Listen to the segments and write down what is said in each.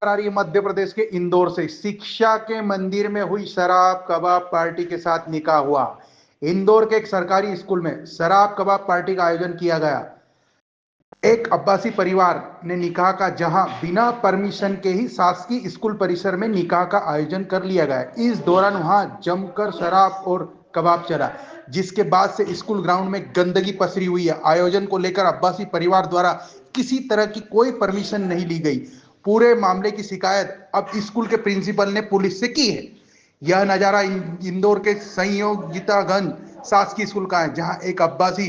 आ रही है मध्य प्रदेश के इंदौर से। शिक्षा के मंदिर में हुई शराब कबाब पार्टी के साथ निकाह हुआ। इंदौर के एक सरकारी स्कूल में शराब कबाब पार्टी का आयोजन किया गया। एक अब्बासी परिवार ने निकाह का, जहां बिना परमिशन के ही शासकीय स्कूल परिसर में निकाह का आयोजन कर लिया गया। इस दौरान वहां जमकर शराब और कबाब चला, जिसके बाद से स्कूल ग्राउंड में गंदगी पसरी हुई है। आयोजन को लेकर अब्बासी परिवार द्वारा किसी तरह की कोई परमिशन नहीं ली गई। पूरे मामले की शिकायत अब स्कूल के प्रिंसिपल ने पुलिस से की है। यह नजारा इंदौर के संयोगितागंज शासकीय स्कूल का है, जहां एक अब्बासी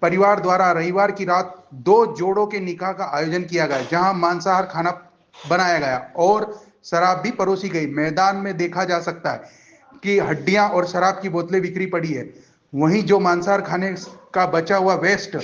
परिवार द्वारा रविवार की रात दो जोड़ों के निकाह का आयोजन किया गया, जहां मांसाहार खाना बनाया गया और शराब भी परोसी गई। मैदान में देखा जा सकता है कि हड्डियां और शराब की बोतलें बिखरी पड़ी है। वहीं जो मांसाहार खाने का बचा हुआ वेस्ट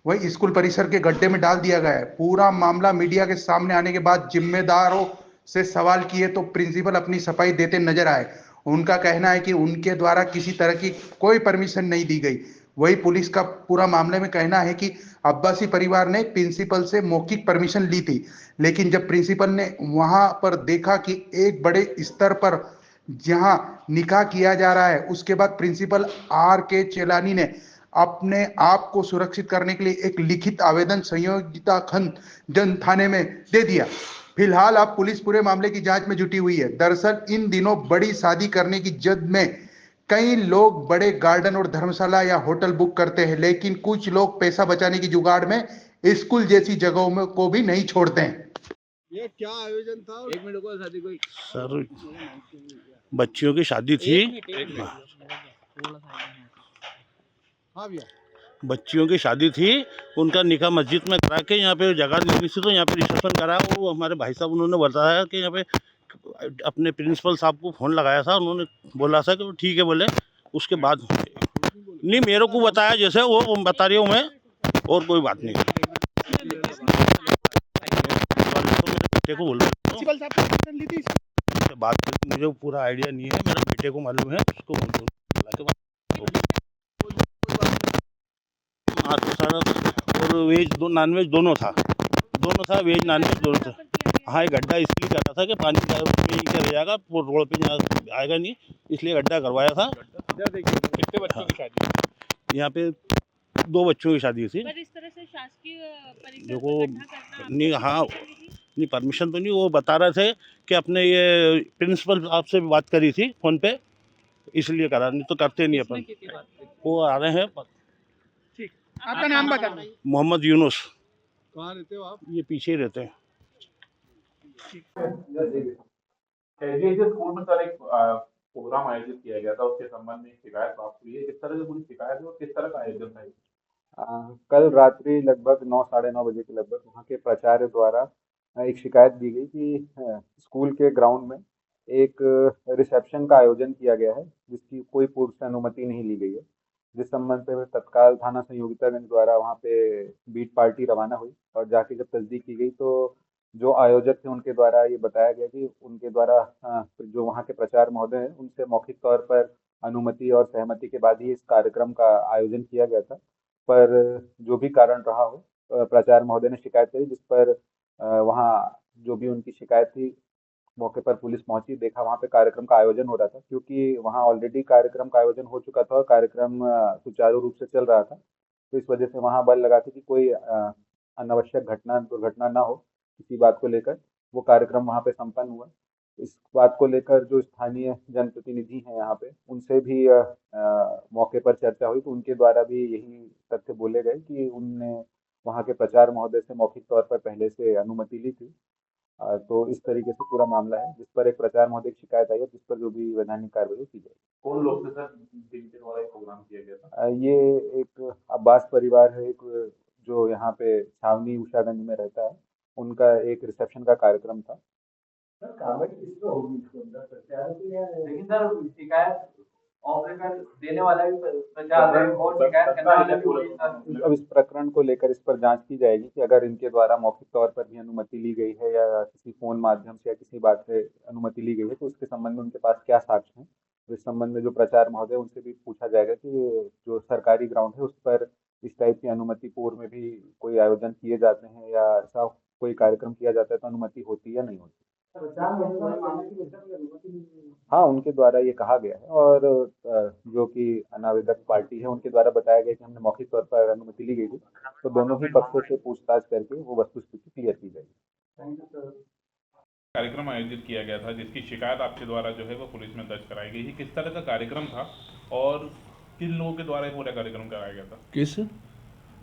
वही स्कूल परिसर के गड्ढे में डाल दिया गया है। पूरा मामला मीडिया के सामने आने के बाद जिम्मेदारों से सवाल किए तो प्रिंसिपल अपनी सफाई देते नजर आए। उनका कहना है कि उनके द्वारा किसी तरह की कोई परमिशन नहीं दी गई। वही पुलिस का पूरा मामले में कहना है कि अब्बासी परिवार ने प्रिंसिपल से मौखिक परमिशन ली थी, लेकिन जब प्रिंसिपल ने वहां पर देखा कि एक बड़े स्तर पर जहां निकाह किया जा रहा है, उसके बाद प्रिंसिपल आर के चेलानी ने अपने आप को सुरक्षित करने के लिए एक लिखित आवेदन संयोगिता खंड जन थाने में दे दिया। फिलहाल अब पुलिस पूरे मामले की जांच में जुटी हुई है। दरअसल इन दिनों बड़ी शादी करने की जद में कई लोग बड़े गार्डन और धर्मशाला या होटल बुक करते हैं, लेकिन कुछ लोग पैसा बचाने की जुगाड़ में स्कूल जैसी जगहों में को भी नहीं छोड़ते हैं। ये क्या आयोजन था? एक मिनट को शादी कोई सर बच्चियों की शादी थी। हाँ भैया, बच्चियों की शादी थी, उनका निकाह मस्जिद में करा के यहाँ पे जगह लेनी थी, तो यहाँ पे रिसेप्शन करा। वो हमारे भाई साहब उन्होंने बताया कि यहाँ पे अपने प्रिंसिपल साहब को फ़ोन लगाया था। उन्होंने बोला था कि वो ठीक है बोले। उसके बाद नहीं, मेरे को बताया जैसे वो बता रही हूँ मैं, और कोई बात नहीं। तो मेरे बेटे को बोल बात करके मुझे पूरा आइडिया नहीं है, मेरे बेटे को मालूम है, उसको बोल हाँ तो सारा। और वेज नॉन वेज दोनों था, वेज नॉन वेज दोनों था। हाँ, ये गड्ढा इसलिए करा था कि पानी का में ही चले जाएगा, वो रोड पे आएगा नहीं, इसलिए गड्ढा करवाया था। कितने बच्चों की शादी? यहाँ पे 2 बच्चों की शादी थी। पर इस तरह से शासकीय परिसर देखो को इकट्ठा करना नहीं, आपको हाँ परमिशन मिली? नहीं, परमिशन तो नहीं। वो बता रहे थे कि अपने ये प्रिंसिपल आपसे बात करी थी फ़ोन पे, इसलिए करा, नहीं तो करते नहीं अपन। वो आ रहे हैं, आपका नाम बता। मोहम्मद यूनुस, कहाँ रहते हो आप? ये पीछे ही रहते हैं। एसडीएचएस स्कूल में सर एक प्रोग्राम आयोजित किया गया था, उसके संबंध में एक शिकायत प्राप्त हुई है। किस तरह से पूरी शिकायत है और किस तरह का आयोजन था ये? कल रात्रि लगभग 9 साढ़े 9 बजे के लगभग वहाँ के प्राचार्य द्वारा एक शिकायत दी गई कि स्कूल के ग्राउंड में एक रिसेप्शन का आयोजन किया गया है, जिसकी कोई पूर्व से अनुमति नहीं ली गई है। जिस संबंध पे तत्काल थाना संयोगितागंज द्वारा वहाँ पे बीट पार्टी रवाना हुई और जाके जब तस्दीक की गई तो जो आयोजक थे उनके द्वारा ये बताया गया कि उनके द्वारा जो वहाँ के प्राचार्य महोदय हैं उनसे मौखिक तौर पर अनुमति और सहमति के बाद ही इस कार्यक्रम का आयोजन किया गया था। पर जो भी कारण रहा हो, प्राचार्य महोदय ने शिकायत करी, जिस पर वहाँ जो भी उनकी शिकायत थी, मौके पर पुलिस पहुंची, देखा वहाँ पे कार्यक्रम का आयोजन हो रहा था। क्योंकि वहाँ ऑलरेडी कार्यक्रम का आयोजन हो चुका था और कार्यक्रम सुचारू रूप से चल रहा था, तो इस वजह से वहाँ बल लगा के कि कोई अनावश्यक दुर्घटना ना हो, किसी बात को लेकर वो कार्यक्रम वहाँ पे संपन्न हुआ। इस बात को लेकर जो स्थानीय जनप्रतिनिधि हैं यहाँ पे, उनसे भी मौके पर चर्चा हुई, तो उनके द्वारा भी यही तथ्य बोले गए कि उनने वहाँ के प्राचार्य महोदय से मौखिक तौर पर पहले से अनुमति ली थी। तो इस तरीके से पूरा मामला है, जिस पर एक प्राचार्य महोदय की शिकायत आई है, जिस पर जो भी वैधानिक कार्रवाई की जाएगी। कौन लोग थे सर जिनके द्वारा एक प्रोग्राम किया गया था? ये एक अब्बास परिवार है, एक जो यहाँ पे छावनी उषागंज में रहता है, उनका एक रिसेप्शन का कार्यक्रम था। सर कार्रवाई किस पे होगी इसके अंदर? प्रत्यारोपी है, लेकिन सर शिकायत ऑपरेटर देने वाला भी प्रचार है और शिकायत करने वाला भी वही सर। अब इस प्रकरण को लेकर इस पर जांच की जाएगी कि अगर इनके द्वारा मौखिक तौर पर भी अनुमति ली गई है या किसी फोन माध्यम से या किसी बात से अनुमति ली गई है, तो उसके संबंध में उनके पास क्या साक्ष्य हैं। तो इस संबंध में जो प्राचार्य महोदय उनसे भी पूछा जाएगा कि जो सरकारी ग्राउंड है उस पर इस टाइप की अनुमति पूर्व में भी कोई आयोजन किए जाते हैं या ऐसा कोई कार्यक्रम किया जाता है तो अनुमति होती है या नहीं होती। हाँ, उनके द्वारा ये कहा गया है और जो कि अनावेदक पार्टी है उनके द्वारा बताया गया कि हमने मौखिक तौर पर अनुमति ली गई थी, तो दोनों ही पक्षों से पूछताछ करके वो वस्तुस्थिति क्लियर की जाएगी। कार्यक्रम आयोजित किया गया था जिसकी शिकायत आपके द्वारा जो है वो पुलिस में दर्ज कराई गई है, किस तरह का कार्यक्रम था और किन लोगों के द्वारा पूरा कार्यक्रम कराया गया था? किस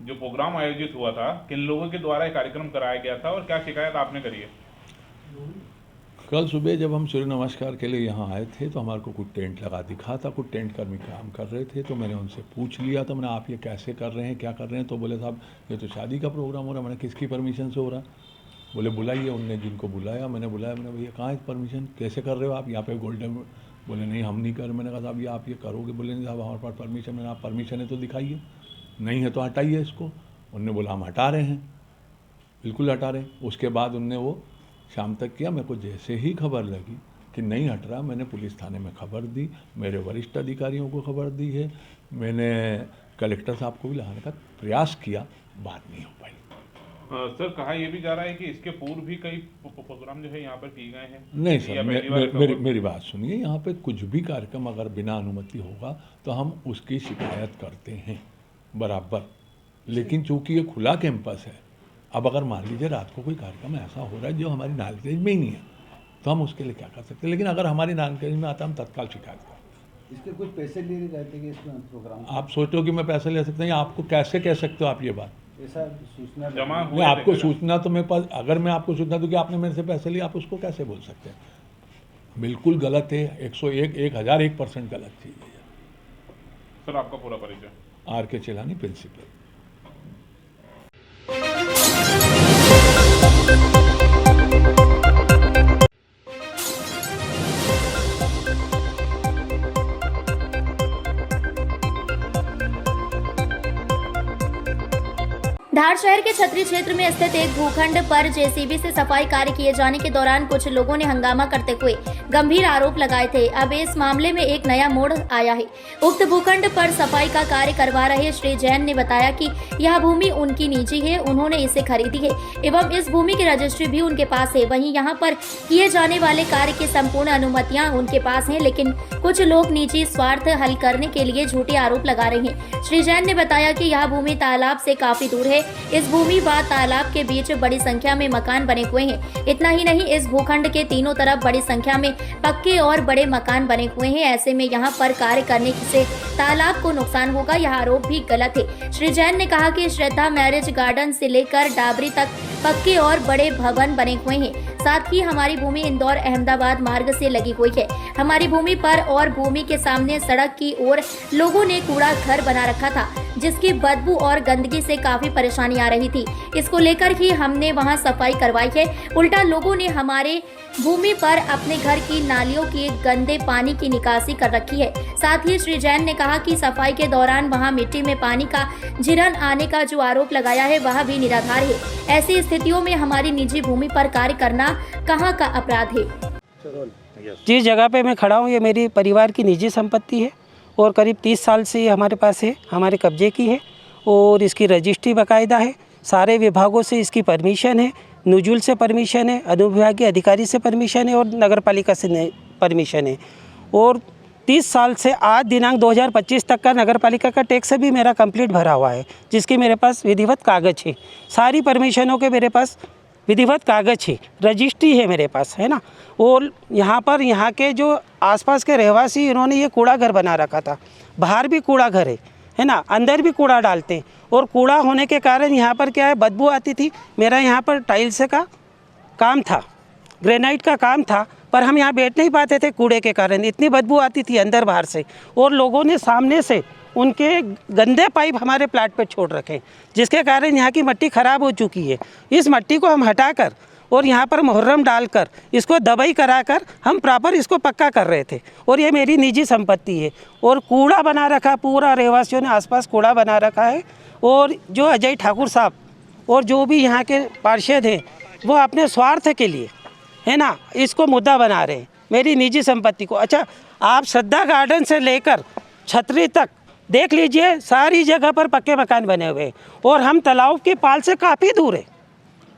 जो प्रोग्राम आयोजित हुआ था किन लोगों के द्वारा कार्यक्रम कराया गया था और क्या शिकायत आपने करी है? कल सुबह जब हम सूर्य नमस्कार के लिए यहाँ आए थे तो हमारे को कुछ टेंट लगा दिखा था, कुछ टेंट कर्मी काम कर रहे थे, तो मैंने उनसे पूछ लिया था, मैंने आप ये कैसे कर रहे हैं, क्या कर रहे हैं? तो बोले साहब ये तो शादी का प्रोग्राम हो रहा है। मैंने किसकी परमिशन से हो रहा है? बोले बुलाइए। उनने जिनको बुलाया मैंने बुलाया, मैंने भैया कहाँ है परमिशन, कैसे कर रहे हो आप यहाँ पे गोल्डन? बोले नहीं हम नहीं कर। मैंने कहा साहब ये आप ये करोगे? बोले नहीं साहब हमारे पास परमिशन। मैंने आप परमिशन है तो दिखाइए, नहीं है तो हटाइए इसको। उनने बोला हम हटा रहे हैं, बिल्कुल हटा रहे हैं। उसके बाद उनने वो शाम तक किया। मेरे को जैसे ही खबर लगी कि नहीं हट रहा, मैंने पुलिस थाने में खबर दी, मेरे वरिष्ठ अधिकारियों को खबर दी है, मैंने कलेक्टर साहब को भी लगाने का प्रयास किया, बात नहीं हो पाई। सर कहा यह भी जा रहा है कि इसके पूर्व भी कई प्रोग्राम जो है यहाँ पर किए गए हैं। नहीं सर, मेरी बात सुनिए, यहाँ पे कुछ भी कार्यक्रम अगर बिना अनुमति होगा तो हम उसकी शिकायत करते हैं बराबर, लेकिन चूंकि ये खुला कैंपस है, अब अगर मान लीजिए रात को कोई कार्यक्रम ऐसा हो रहा है जो हमारी नॉलेज में ही नहीं है तो हम उसके लिए क्या कर सकते हैं, लेकिन अगर हमारी नॉलेज में आता है हम तत्काल शिकायत करते हैं। इसके कुछ पैसे लिए जाते हैं इसमें प्रोग्राम? आप सोचो कि मैं पैसे ले सकता हूँ, आपको कैसे कह सकते हो आप ये बात? ऐसा सूचना जमा मैं आपको सूचना तो मेरे पास, अगर मैं आपको सूचना दूँ कि आपने मेरे से पैसे लिए, आप उसको कैसे बोल सकते हैं? बिल्कुल गलत है, 101% गलत चीज़ है। सर आपका पूरा परिचय? RK Chelani, principal. धार शहर के छतरी क्षेत्र में स्थित एक भूखंड पर जेसीबी से सफाई कार्य किए जाने के दौरान कुछ लोगों ने हंगामा करते हुए गंभीर आरोप लगाए थे। अब इस मामले में एक नया मोड़ आया है। उक्त भूखंड पर सफाई का कार्य करवा रहे श्री जैन ने बताया कि यह भूमि उनकी निजी है, उन्होंने इसे खरीदी है एवं इस भूमि की रजिस्ट्री भी उनके पास है। वहीं यहाँ पर किए जाने वाले कार्य की संपूर्ण अनुमतियाँ उनके पास है, लेकिन कुछ लोग निजी स्वार्थ हल करने के लिए झूठे आरोप लगा रहे हैं। श्री जैन ने बताया कि यह भूमि तालाब से काफी दूर है। इस भूमि व तालाब के बीच बड़ी संख्या में मकान बने हुए हैं। इतना ही नहीं, इस भूखंड के तीनों तरफ बड़ी संख्या में पक्के और बड़े मकान बने हुए हैं। ऐसे में यहाँ पर कार्य करने से तालाब को नुकसान होगा, यह आरोप भी गलत है। श्री जैन ने कहा कि श्रद्धा मैरिज गार्डन से लेकर डाबरी तक पक्के और बड़े भवन बने हुए हैं। साथ ही हमारी भूमि इंदौर अहमदाबाद मार्ग से लगी हुई है। हमारी भूमि पर और भूमि के सामने सड़क की ओर लोगों ने कूड़ा घर बना रखा था, जिसकी बदबू और गंदगी से काफी परेशानी आ रही थी। इसको लेकर ही हमने वहां सफाई करवाई है। उल्टा लोगों ने हमारे भूमि पर अपने घर की नालियों की गंदे पानी की निकासी कर रखी है। साथ ही श्री जैन ने कहा कि सफाई के दौरान वहां मिट्टी में पानी का झिरन आने का जो आरोप लगाया है वह भी निराधार है। ऐसी स्थितियों में हमारी निजी भूमि पर कार्य करना कहां का अपराध है? जिस जगह पे मैं खड़ा हूँ ये मेरी परिवार की निजी संपत्ति है और करीब 30 साल से ये हमारे पास है, हमारे कब्जे की है और इसकी रजिस्ट्री बाकायदा है। सारे विभागों से इसकी परमिशन है, नुजुल से परमिशन है, अनुविभागीय अधिकारी से परमिशन है और नगर पालिका से परमिशन है। और 30 साल से आज दिनांक 2025 तक का नगर पालिका का टैक्स भी मेरा कंप्लीट भरा हुआ है, जिसकी मेरे पास विधिवत कागज़ है। सारी परमिशनों के मेरे पास विधिवत कागज़ है, रजिस्ट्री है मेरे पास, है ना। और यहाँ पर यहाँ के जो आसपास के रहवासी इन्होंने ये कूड़ा घर बना रखा था। बाहर भी कूड़ा घर है ना, अंदर भी कूड़ा डालते हैं और कूड़ा होने के कारण यहाँ पर क्या है, बदबू आती थी। मेरा यहाँ पर टाइल्स का काम था, ग्रेनाइट का काम था, पर हम यहाँ बैठ नहीं पाते थे कूड़े के कारण, इतनी बदबू आती थी अंदर बाहर से। और लोगों ने सामने से उनके गंदे पाइप हमारे प्लाट पर छोड़ रखे, जिसके कारण यहाँ की मिट्टी ख़राब हो चुकी है। इस मिट्टी को हम हटाकर और यहाँ पर मुहर्रम डालकर इसको दवाई कराकर हम प्रॉपर इसको पक्का कर रहे थे। और ये मेरी निजी संपत्ति है और कूड़ा बना रखा, पूरा रहवासियों ने आसपास कूड़ा बना रखा है। और जो अजय ठाकुर साहब और जो भी यहाँ के पार्षद हैं वो अपने स्वार्थ के लिए, है ना, इसको मुद्दा बना रहे हैं मेरी निजी संपत्ति को। अच्छा, आप श्रद्धा गार्डन से लेकर छतरी तक देख लीजिए, सारी जगह पर पक्के मकान बने हुए हैं और हम तालाब की पाल से काफ़ी दूर है,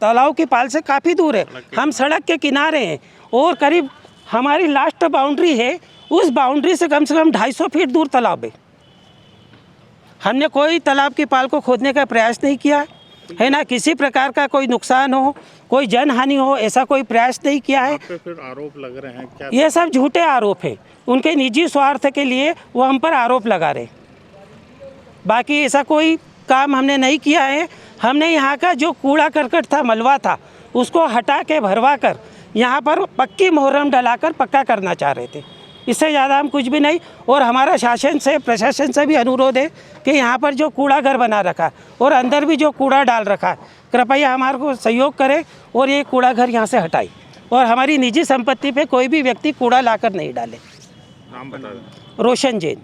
तालाब की पाल से काफ़ी दूर है, हम सड़क के किनारे हैं। और करीब हमारी लास्ट बाउंड्री है, उस बाउंड्री से कम 250 फीट दूर तालाब है। हमने कोई तालाब की पाल को खोदने का प्रयास नहीं किया है ना, किसी प्रकार का कोई नुकसान हो, कोई जनहानि हो, ऐसा कोई प्रयास नहीं किया है। फिर आरोप लग रहे हैं क्या? ये सब झूठे आरोप है, उनके निजी स्वार्थ के लिए वो हम पर आरोप लगा रहे। बाकी ऐसा कोई काम हमने नहीं किया है। हमने यहाँ का जो कूड़ा करकट था, मलबा था, उसको हटा के भरवा कर यहाँ पर पक्की मोहर्रम डलाकर पक्का करना चाह रहे थे। इससे ज़्यादा हम कुछ भी नहीं। और हमारा शासन से, प्रशासन से भी अनुरोध है कि यहाँ पर जो कूड़ा घर बना रखा और अंदर भी जो कूड़ा डाल रखा, कृपया हमारे को सहयोग करें और ये कूड़ा घर यहाँ से हटाए और हमारी निजी संपत्ति पे कोई भी व्यक्ति कूड़ा लाकर नहीं डाले। नाम बता दें। रोशन जैन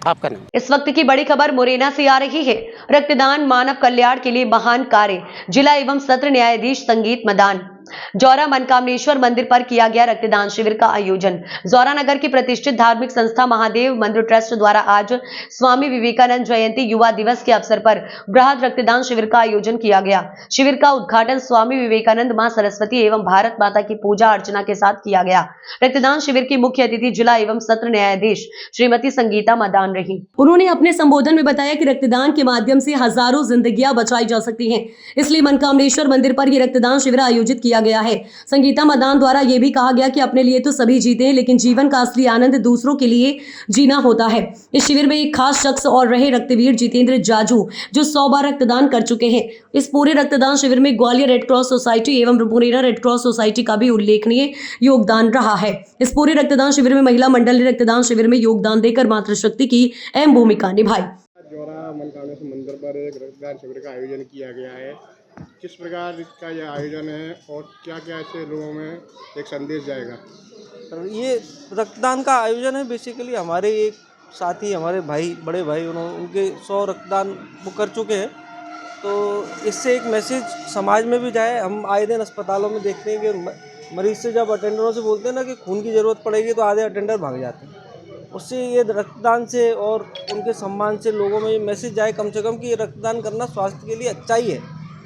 आपका नाम। इस वक्त की बड़ी खबर मुरैना से आ रही है। रक्तदान मानव कल्याण के लिए महान कार्य। जिला एवं सत्र न्यायाधीश संगीत मदान जौरा मनकामनेश्वर मंदिर पर किया गया रक्तदान शिविर का आयोजन। जौरा नगर की प्रतिष्ठित धार्मिक संस्था महादेव मंदिर ट्रस्ट द्वारा आज स्वामी विवेकानंद जयंती युवा दिवस के अवसर पर बृहद रक्तदान शिविर का आयोजन किया गया। शिविर का उद्घाटन स्वामी विवेकानंद मां सरस्वती एवं भारत माता की पूजा अर्चना के साथ किया गया। रक्तदान शिविर की मुख्य अतिथि जिला एवं सत्र न्यायाधीश श्रीमती संगीता मदान रही। उन्होंने अपने संबोधन में बताया कि रक्तदान के माध्यम से हजारों जिंदगियां बचाई जा सकती हैं, इसलिए मनकामनेश्वर मंदिर पर यह रक्तदान शिविर आयोजित किया गया है। संगीता मदान द्वारा यह भी कहा गया कि अपने लिए तो सभी जीते हैं, लेकिन जीवन का असली आनंद दूसरों के लिए जीना होता है। इस शिविर में एक खास शख्स और रहे रक्तवीर जितेंद्र जाजू, जो 100 बार रक्तदान कर चुके हैं। इस पूरे रक्तदान शिविर में ग्वालियर रेड क्रॉस सोसाइटी एवं मुरैना रेड क्रॉस सोसाइटी का भी उल्लेखनीय योगदान रहा है। इस पूरे रक्तदान शिविर में महिला मंडल ने रक्तदान शिविर में योगदान देकर मातृशक्ति की अहम भूमिका निभाई। जौरा मनकामनेश्वर मंदिर पर एक रक्तदान शिविर का आयोजन किया गया है। किस प्रकार का यह आयोजन है और क्या क्या ऐसे लोगों में एक संदेश जाएगा? ये रक्तदान का आयोजन है, बेसिकली हमारे एक साथी, हमारे भाई, बड़े भाई, उनके 100 रक्तदान वो कर चुके हैं, तो इससे एक मैसेज समाज में भी जाए। हम आए दिन अस्पतालों में देखते हैं कि मरीज से जब अटेंडरों से बोलते हैं ना कि खून की ज़रूरत पड़ेगी तो आधे अटेंडर भाग जाते हैं। उससे ये रक्तदान से और उनके सम्मान से लोगों में ये मैसेज जाए कम से कम कि ये रक्तदान करना स्वास्थ्य के लिए अच्छा ही है,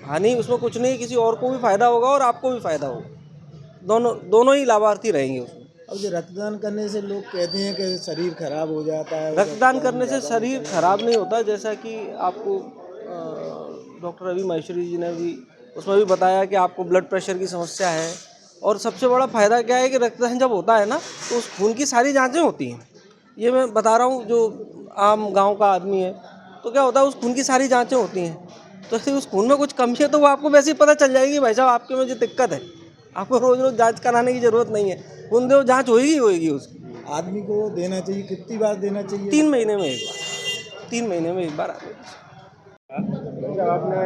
हानि उसमें कुछ नहीं, किसी और को भी फ़ायदा होगा और आपको भी फ़ायदा होगा, दोनों ही लाभार्थी रहेंगे उसमें। अब जो रक्तदान करने से लोग कहते हैं कि शरीर खराब हो जाता है। रक्तदान करने से शरीर खराब नहीं होता, जैसा कि आपको डॉक्टर रवि महेश्वरी जी ने भी उसमें भी बताया कि आपको ब्लड प्रेशर की समस्या है। और सबसे बड़ा फ़ायदा क्या है कि रक्तदान जब होता है ना तो उस खून की सारी जाँचें होती हैं। ये मैं बता रहा हूँ, जो आम गाँव का आदमी है तो क्या होता है, उस खून की सारी जाँचें होती हैं, तो फिर उस खून में कुछ कमी है तो वो आपको वैसे ही पता चल जाएगी, भाई साहब आपके में जो दिक्कत है, आपको रोज़ रोज़ जांच कराने की ज़रूरत नहीं है, खून दो जांच होएगी उसकी। आदमी को देना चाहिए, कितनी बार देना चाहिए? 3 महीने में एक बार, 3 महीने में एक बार। जब आपने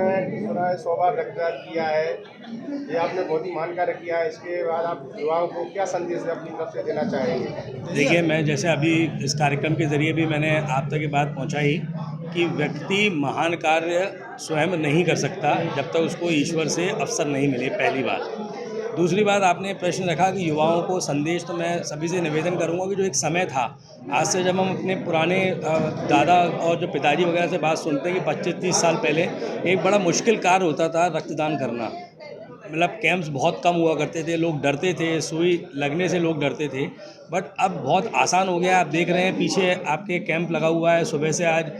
100 बार रक्तदान किया है, ये आपने बहुत ही मान कार्य किया है, इसके बाद आप युवाओं को क्या संदेश अपनी तरफ से देना चाहेंगे? देखिए, मैं जैसे अभी इस कार्यक्रम के ज़रिए भी मैंने आप तक ये बात पहुंचाई कि व्यक्ति महान कार्य स्वयं नहीं कर सकता जब तक उसको ईश्वर से अवसर नहीं मिले, पहली बात। दूसरी बात, आपने प्रश्न रखा कि युवाओं को संदेश, तो मैं सभी से निवेदन करूंगा कि जो एक समय था, आज से जब हम अपने पुराने दादा और जो पिताजी वगैरह से बात सुनते हैं कि 25-30 साल पहले एक बड़ा मुश्किल कार्य होता था रक्तदान करना। मतलब कैंप्स बहुत कम हुआ करते थे, लोग डरते थे, सुई लगने से लोग डरते थे, बट अब बहुत आसान हो गया। आप देख रहे हैं पीछे आपके कैंप लगा हुआ है, सुबह से आज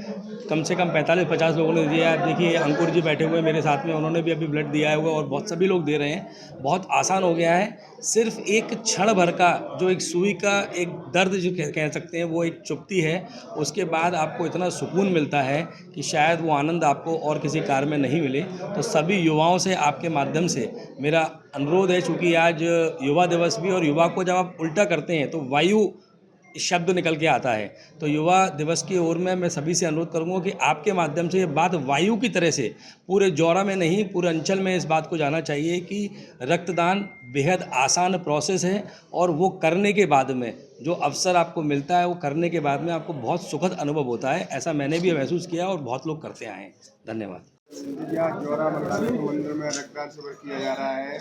कम से कम 45-50 लोगों ने दिया है। आप देखिए अंकुर जी बैठे हुए मेरे साथ में, उन्होंने भी अभी ब्लड दिया है और बहुत सभी लोग दे रहे हैं। बहुत आसान हो गया है। सिर्फ एक क्षण भर का जो एक सुई का एक दर्द जो कह सकते हैं वो एक चुभती है, उसके बाद आपको इतना सुकून मिलता है कि शायद वो आनंद आपको और किसी कार्य में नहीं मिले। तो सभी युवाओं से आपके माध्यम से मेरा अनुरोध है, चूँकि आज युवा दिवस भी, और युवा को जब आप उल्टा करते हैं तो वायु शब्द निकल के आता है, तो युवा दिवस की ओर में मैं सभी से अनुरोध करूंगा कि आपके माध्यम से ये बात वायु की तरह से पूरे जौरा में नहीं, पूरे अंचल में इस बात को जाना चाहिए कि रक्तदान बेहद आसान प्रोसेस है और वो करने के बाद में जो अवसर आपको मिलता है, वो करने के बाद में आपको बहुत सुखद अनुभव होता है। ऐसा मैंने भी महसूस किया और बहुत लोग करते आए हैं। धन्यवाद। जौरा मनकामनेश्वर मंदिर में रक्तदान शिविर किया जा रहा है,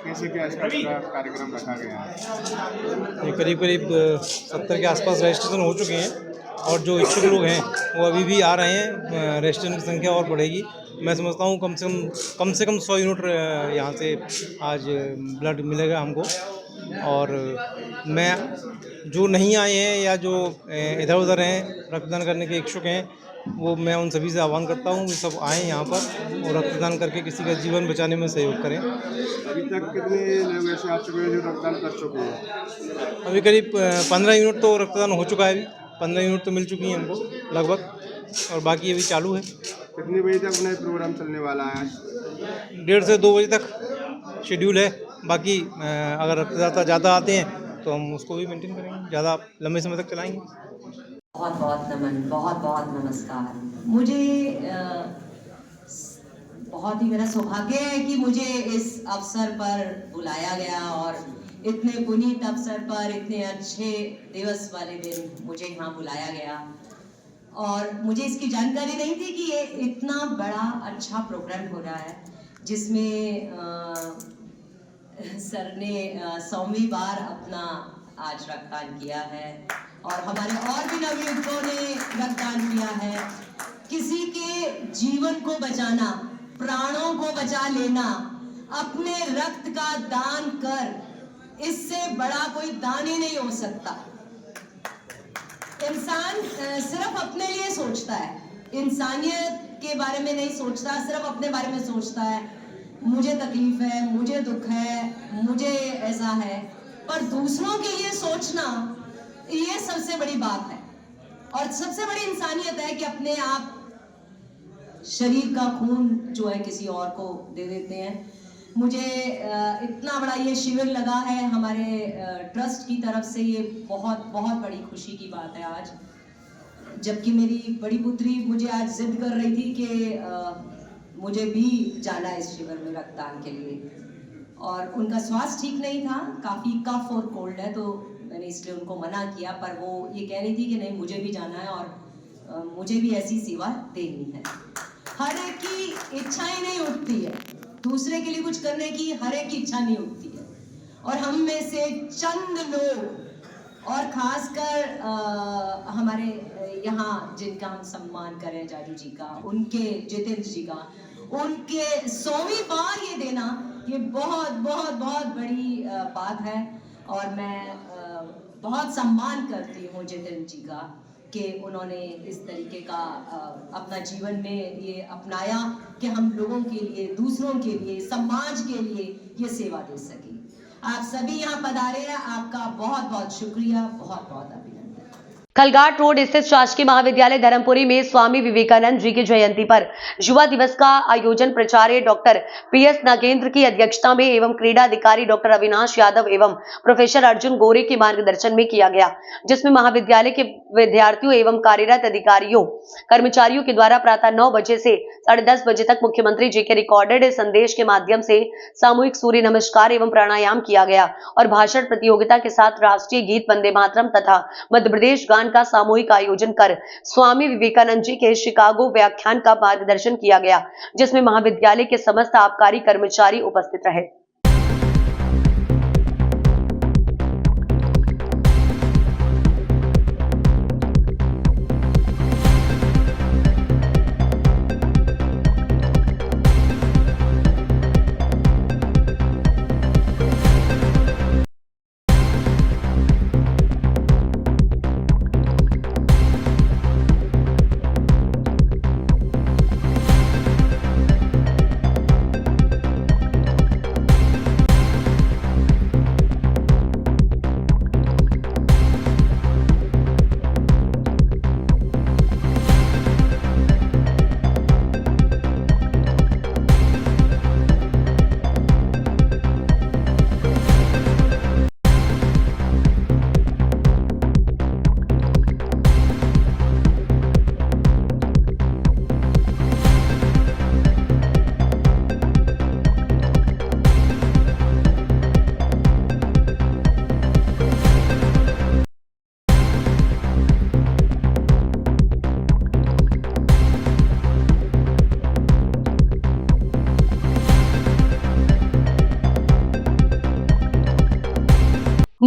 कैसे क्या इसका कार्यक्रम रखा गया है? ये करीब 70 के आसपास रजिस्ट्रेशन हो चुके हैं और जो इच्छुक लोग हैं वो अभी भी आ रहे हैं। रजिस्ट्रेशन की संख्या और बढ़ेगी। मैं समझता हूँ कम से कम 100 यूनिट यहाँ से आज ब्लड मिलेगा हमको। और मैं जो नहीं आए हैं या जो इधर उधर हैं रक्तदान करने के इच्छुक हैं, वो मैं उन सभी से आह्वान करता हूँ कि सब आएँ यहाँ पर और रक्तदान करके किसी का जीवन बचाने में सहयोग करें। अभी तक कितने लोग ऐसे आ चुके हैं जो रक्तदान कर चुके हैं? अभी करीब 15 यूनिट तो रक्तदान हो चुका है। अभी 15 यूनिट तो मिल चुकी हैं हमको लगभग, और बाकी अभी चालू है। कितने बजे तक अपना प्रोग्राम चलने वाला है? 1:30 से 2 बजे तक शेड्यूल है। बाकी अगर रक्तदाता ज़्यादा आते हैं तो हम उसको भी मेंटेन करेंगे, ज़्यादा लंबे समय तक चलाएंगे। बहुत बहुत नमन, बहुत बहुत नमस्कार। मुझे बहुत ही मेरा सौभाग्य है कि मुझे इस अवसर पर बुलाया गया और इतने पुनीत अवसर पर, इतने अच्छे दिवस वाले दिन मुझे यहाँ बुलाया गया। और मुझे इसकी जानकारी नहीं थी कि ये इतना बड़ा अच्छा प्रोग्राम हो रहा है, जिसमें सर ने 100वीं बार अपना आज रक्तदान किया है और हमारे और भी नवयुवकों ने रक्तदान किया है। किसी के जीवन को बचाना, प्राणों को बचा लेना, अपने रक्त का दान कर, इससे बड़ा कोई दान ही नहीं हो सकता। इंसान सिर्फ अपने लिए सोचता है, इंसानियत के बारे में नहीं सोचता, सिर्फ अपने बारे में सोचता है। मुझे तकलीफ है, मुझे दुख है, मुझे ऐसा है, पर दूसरों के लिए सोचना ये सबसे बड़ी बात है। और सबसे बड़ी इंसानियत है कि अपने आप शरीर का खून जो है किसी और को दे देते हैं। मुझे इतना बड़ा ये शिविर लगा है हमारे ट्रस्ट की तरफ से, ये बहुत बहुत बड़ी खुशी की बात है आज। जबकि मेरी बड़ी पुत्री मुझे आज जिद कर रही थी कि मुझे भी जाना है इस शिविर में रक्तदान के लिए, और उनका स्वास्थ्य ठीक नहीं था, काफ़ी कफ और कोल्ड है, तो मैंने इसलिए उनको मना किया। पर वो ये कह रही थी कि नहीं, मुझे भी जाना है और मुझे भी ऐसी सेवा देनी है। हर एक की इच्छा ही नहीं उठती है, दूसरे के लिए कुछ करने की हर एक की इच्छा नहीं उठती है। और हम में से चंद लोग, और खासकर हमारे यहाँ जिनका हम सम्मान करें, जाजू जी का, उनके जितेंद्र जी का, उनके 100वीं बार ये देना, ये बहुत बहुत बहुत बड़ी बात है। और मैं बहुत सम्मान करती हूँ जितेंद्र जी का कि उन्होंने इस तरीके का अपना जीवन में ये अपनाया कि हम लोगों के लिए, दूसरों के लिए, समाज के लिए ये सेवा दे सके। आप सभी यहाँ पधारे हैं, आपका बहुत बहुत शुक्रिया, बहुत बहुत अभिनंदन। खलघाट रोड स्थित शासकीय महाविद्यालय धर्मपुरी में स्वामी विवेकानंद जी की जयंती पर युवा दिवस का आयोजन प्राचार्य डॉक्टर PS नागेंद्र की अध्यक्षता में एवं क्रीड़ा अधिकारी डॉक्टर अविनाश यादव एवं प्रोफेसर अर्जुन गोरे के मार्गदर्शन में किया गया, जिसमें महाविद्यालय के विद्यार्थियों एवं कार्यरत अधिकारियों कर्मचारियों के द्वारा प्रातः 9 बजे से 10:30 बजे तक मुख्यमंत्री जी के रिकॉर्डेड संदेश के माध्यम से सामूहिक सूर्य नमस्कार एवं प्राणायाम किया गया और भाषण प्रतियोगिता के साथ राष्ट्रीय गीत वंदे मातरम तथा मध्य प्रदेश गान का सामूहिक आयोजन कर स्वामी विवेकानंद जी के शिकागो व्याख्यान का मार्गदर्शन किया गया, जिसमें महाविद्यालय के समस्त आबकारी कर्मचारी उपस्थित रहे।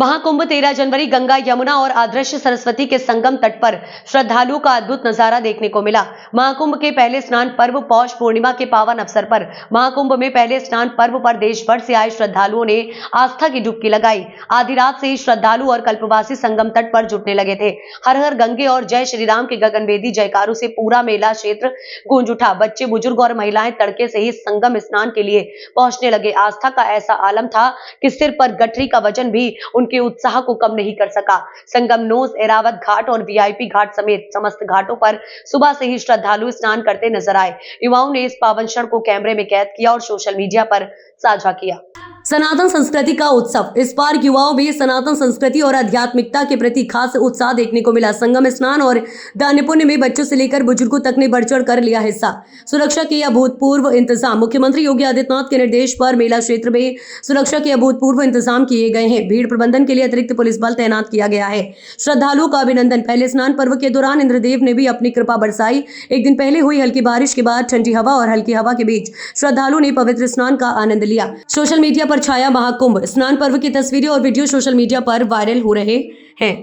महाकुंभ 13 जनवरी गंगा, यमुना और अदृश्य सरस्वती के संगम तट पर श्रद्धालुओं का अद्भुत नजारा देखने को मिला। महाकुंभ के पहले स्नान पर्व पौष पूर्णिमा के पावन अवसर पर महाकुंभ में पहले स्नान पर्व पर देश भर से आए श्रद्धालुओं ने आस्था की डुबकी लगाई। आधी रात से ही श्रद्धालु और कल्पवासी संगम तट पर जुटने लगे थे। हर हर गंगे और जय श्री राम के गगनभेदी जयकारों से पूरा मेला क्षेत्र गूंज उठा। बच्चे, बुजुर्ग और महिलाएं तड़के से ही संगम स्नान के लिए पहुंचने लगे। आस्था का ऐसा आलम था कि सिर पर गठरी का वजन भी उनके उत्साह को कम नहीं कर सका। संगम नोस, एरावत घाट और वीआईपी घाट समेत समस्त घाटों पर सुबह से ही श्रद्धालु स्नान करते नजर आए। युवाओं ने इस पावन क्षण को कैमरे में कैद किया और सोशल मीडिया पर साझा किया। सनातन संस्कृति का उत्सव, इस बार युवाओं में सनातन संस्कृति और आध्यात्मिकता के प्रति खास उत्साह देखने को मिला। संगम स्नान और दान पुण्य में बच्चों से लेकर बुजुर्गों तक ने बढ़ चढ़ कर लिया हिस्सा। सुरक्षा के अभूतपूर्व इंतजाम, मुख्यमंत्री योगी आदित्यनाथ के निर्देश पर मेला क्षेत्र में सुरक्षा के अभूतपूर्व इंतजाम किए गए हैं। भीड़ प्रबंधन के लिए अतिरिक्त पुलिस बल तैनात किया गया है। श्रद्धालुओं का अभिनंदन। पहले स्नान पर्व के दौरान इंद्रदेव ने भी अपनी कृपा बरसाई। एक दिन पहले हुई हल्की बारिश के बाद ठंडी हवा और हल्की हवा के बीच श्रद्धालुओं ने पवित्र स्नान का आनंद लिया। सोशल मीडिया पर छाया महाकुंभ स्नान पर्व की तस्वीरें और वीडियो सोशल मीडिया पर वायरल हो रहे हैं।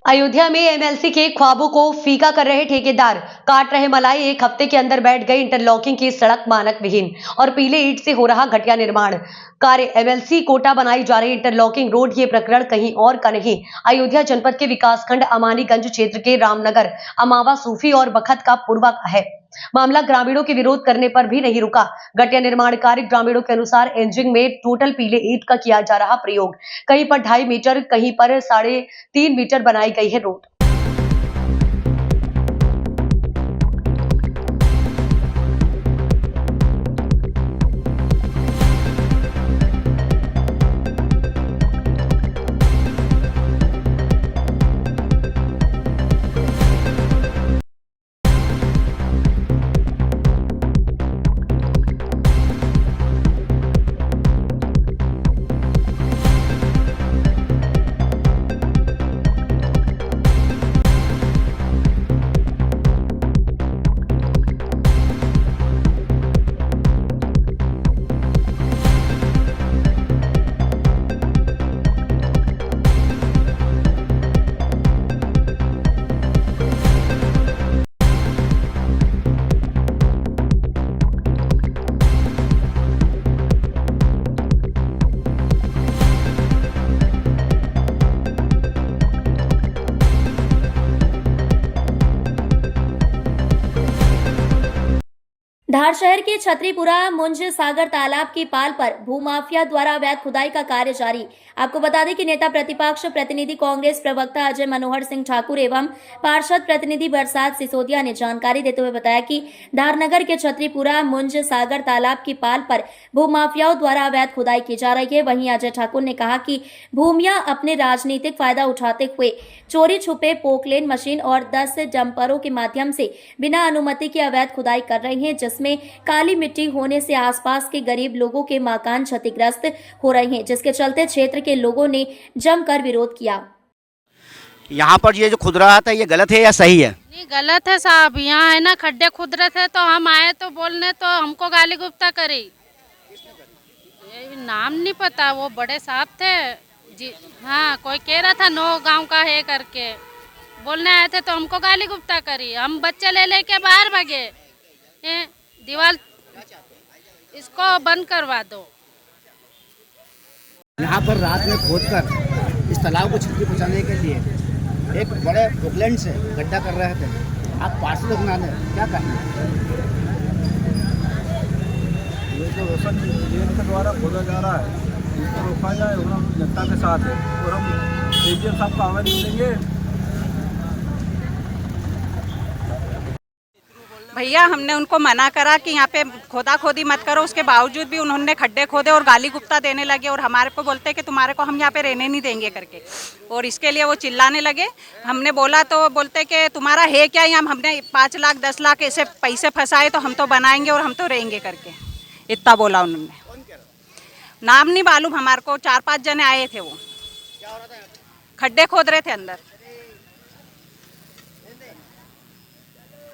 अयोध्या में एमएलसी के ख्वाबों को फीका कर रहे ठेकेदार, काट रहे मलाई। एक हफ्ते के अंदर बैठ गई इंटरलॉकिंग की सड़क मानक विहीन और पीले ईंट से हो रहा घटिया निर्माण कार्य। एमएलसी कोटा बनाई जा रही इंटरलॉकिंग रोड, ये प्रकरण कहीं और का नहीं, अयोध्या जनपद के विकासखंड अमानीगंज क्षेत्र के रामनगर, अमावा, सूफी और बखत का पूर्वा का है। मामला ग्रामीणों के विरोध करने पर भी नहीं रुका। घटिया निर्माण कार्य ग्रामीणों के अनुसार एंजिंग में टोटल पीले ईंट का किया जा रहा प्रयोग। कहीं पर 2.5 मीटर, कहीं पर 3.5 मीटर बनाई गई है रोड। धार शहर के छतरीपुरा मुंज सागर तालाब की पाल पर भूमाफिया द्वारा अवैध खुदाई का कार्य जारी। आपको बता दें कि नेता प्रतिपक्ष प्रतिनिधि कांग्रेस प्रवक्ता अजय मनोहर सिंह ठाकुर एवं पार्षद प्रतिनिधि बरसात सिसोदिया ने जानकारी देते हुए बताया कि धारनगर के छतरीपुरा मुंज सागर तालाब की पाल पर भूमाफियाओं द्वारा अवैध खुदाई की जा रही है। वहीं अजय ठाकुर ने कहा कि भूमिया अपने राजनीतिक फायदा उठाते हुए चोरी छुपे पोकलेन मशीन और 10 डंपरों के माध्यम से बिना अनुमति के अवैध खुदाई कर रही है, जिसमें काली मिट्टी होने से आसपास के गरीब लोगों के मकान क्षतिग्रस्त हो रहे हैं, जिसके चलते क्षेत्र के लोगों ने जमकर विरोध किया। यहाँ पर ये जो खुद रहा था, ये गलत है या सही है? नहीं, गलत है साहब। यहाँ है ना खड्डे खुद रहे थे, तो हम आए तो बोलने, तो हमको गाली गुप्ता करी। नाम नहीं पता, वो बड़े साहब थे जी। हाँ, कोई कह रहा था 9 गांव का है करके, बोलने आए थे तो हमको गाली गुप्ता करी। हम बच्चे ले लेके बाहर भागे। दीवार इसको बंद करवा दो। यहाँ पर रात में खोदकर इस तालाब को क्षति पहुँचाने के लिए एक बड़े पोकलैंड से गड्ढा कर रहे थे। आप पार्षद क्या कहें? ये जो रोशन लेन के द्वारा खोदा जा रहा है इसको रोका जाए और हम जनता के साथ है और हम एडीएम साहब का आह्वान देंगे। भैया हमने उनको मना करा कि यहाँ पे खोदा खोदी मत करो, उसके बावजूद भी उन्होंने खड्डे खोदे और गाली गुप्ता देने लगे और हमारे को बोलते कि तुम्हारे को हम यहाँ पे रहने नहीं देंगे करके, और इसके लिए वो चिल्लाने लगे। हमने बोला तो बोलते कि तुम्हारा है क्या यहाँ, हमने 5 लाख 10 लाख ऐसे पैसे फंसाए तो हम तो बनाएंगे और हम तो रहेंगे करके, इतना बोला उन्होंने। नाम नहीं मालूम हमारे को, 4-5 जने आए थे, वो खड्डे खोद रहे थे अंदर,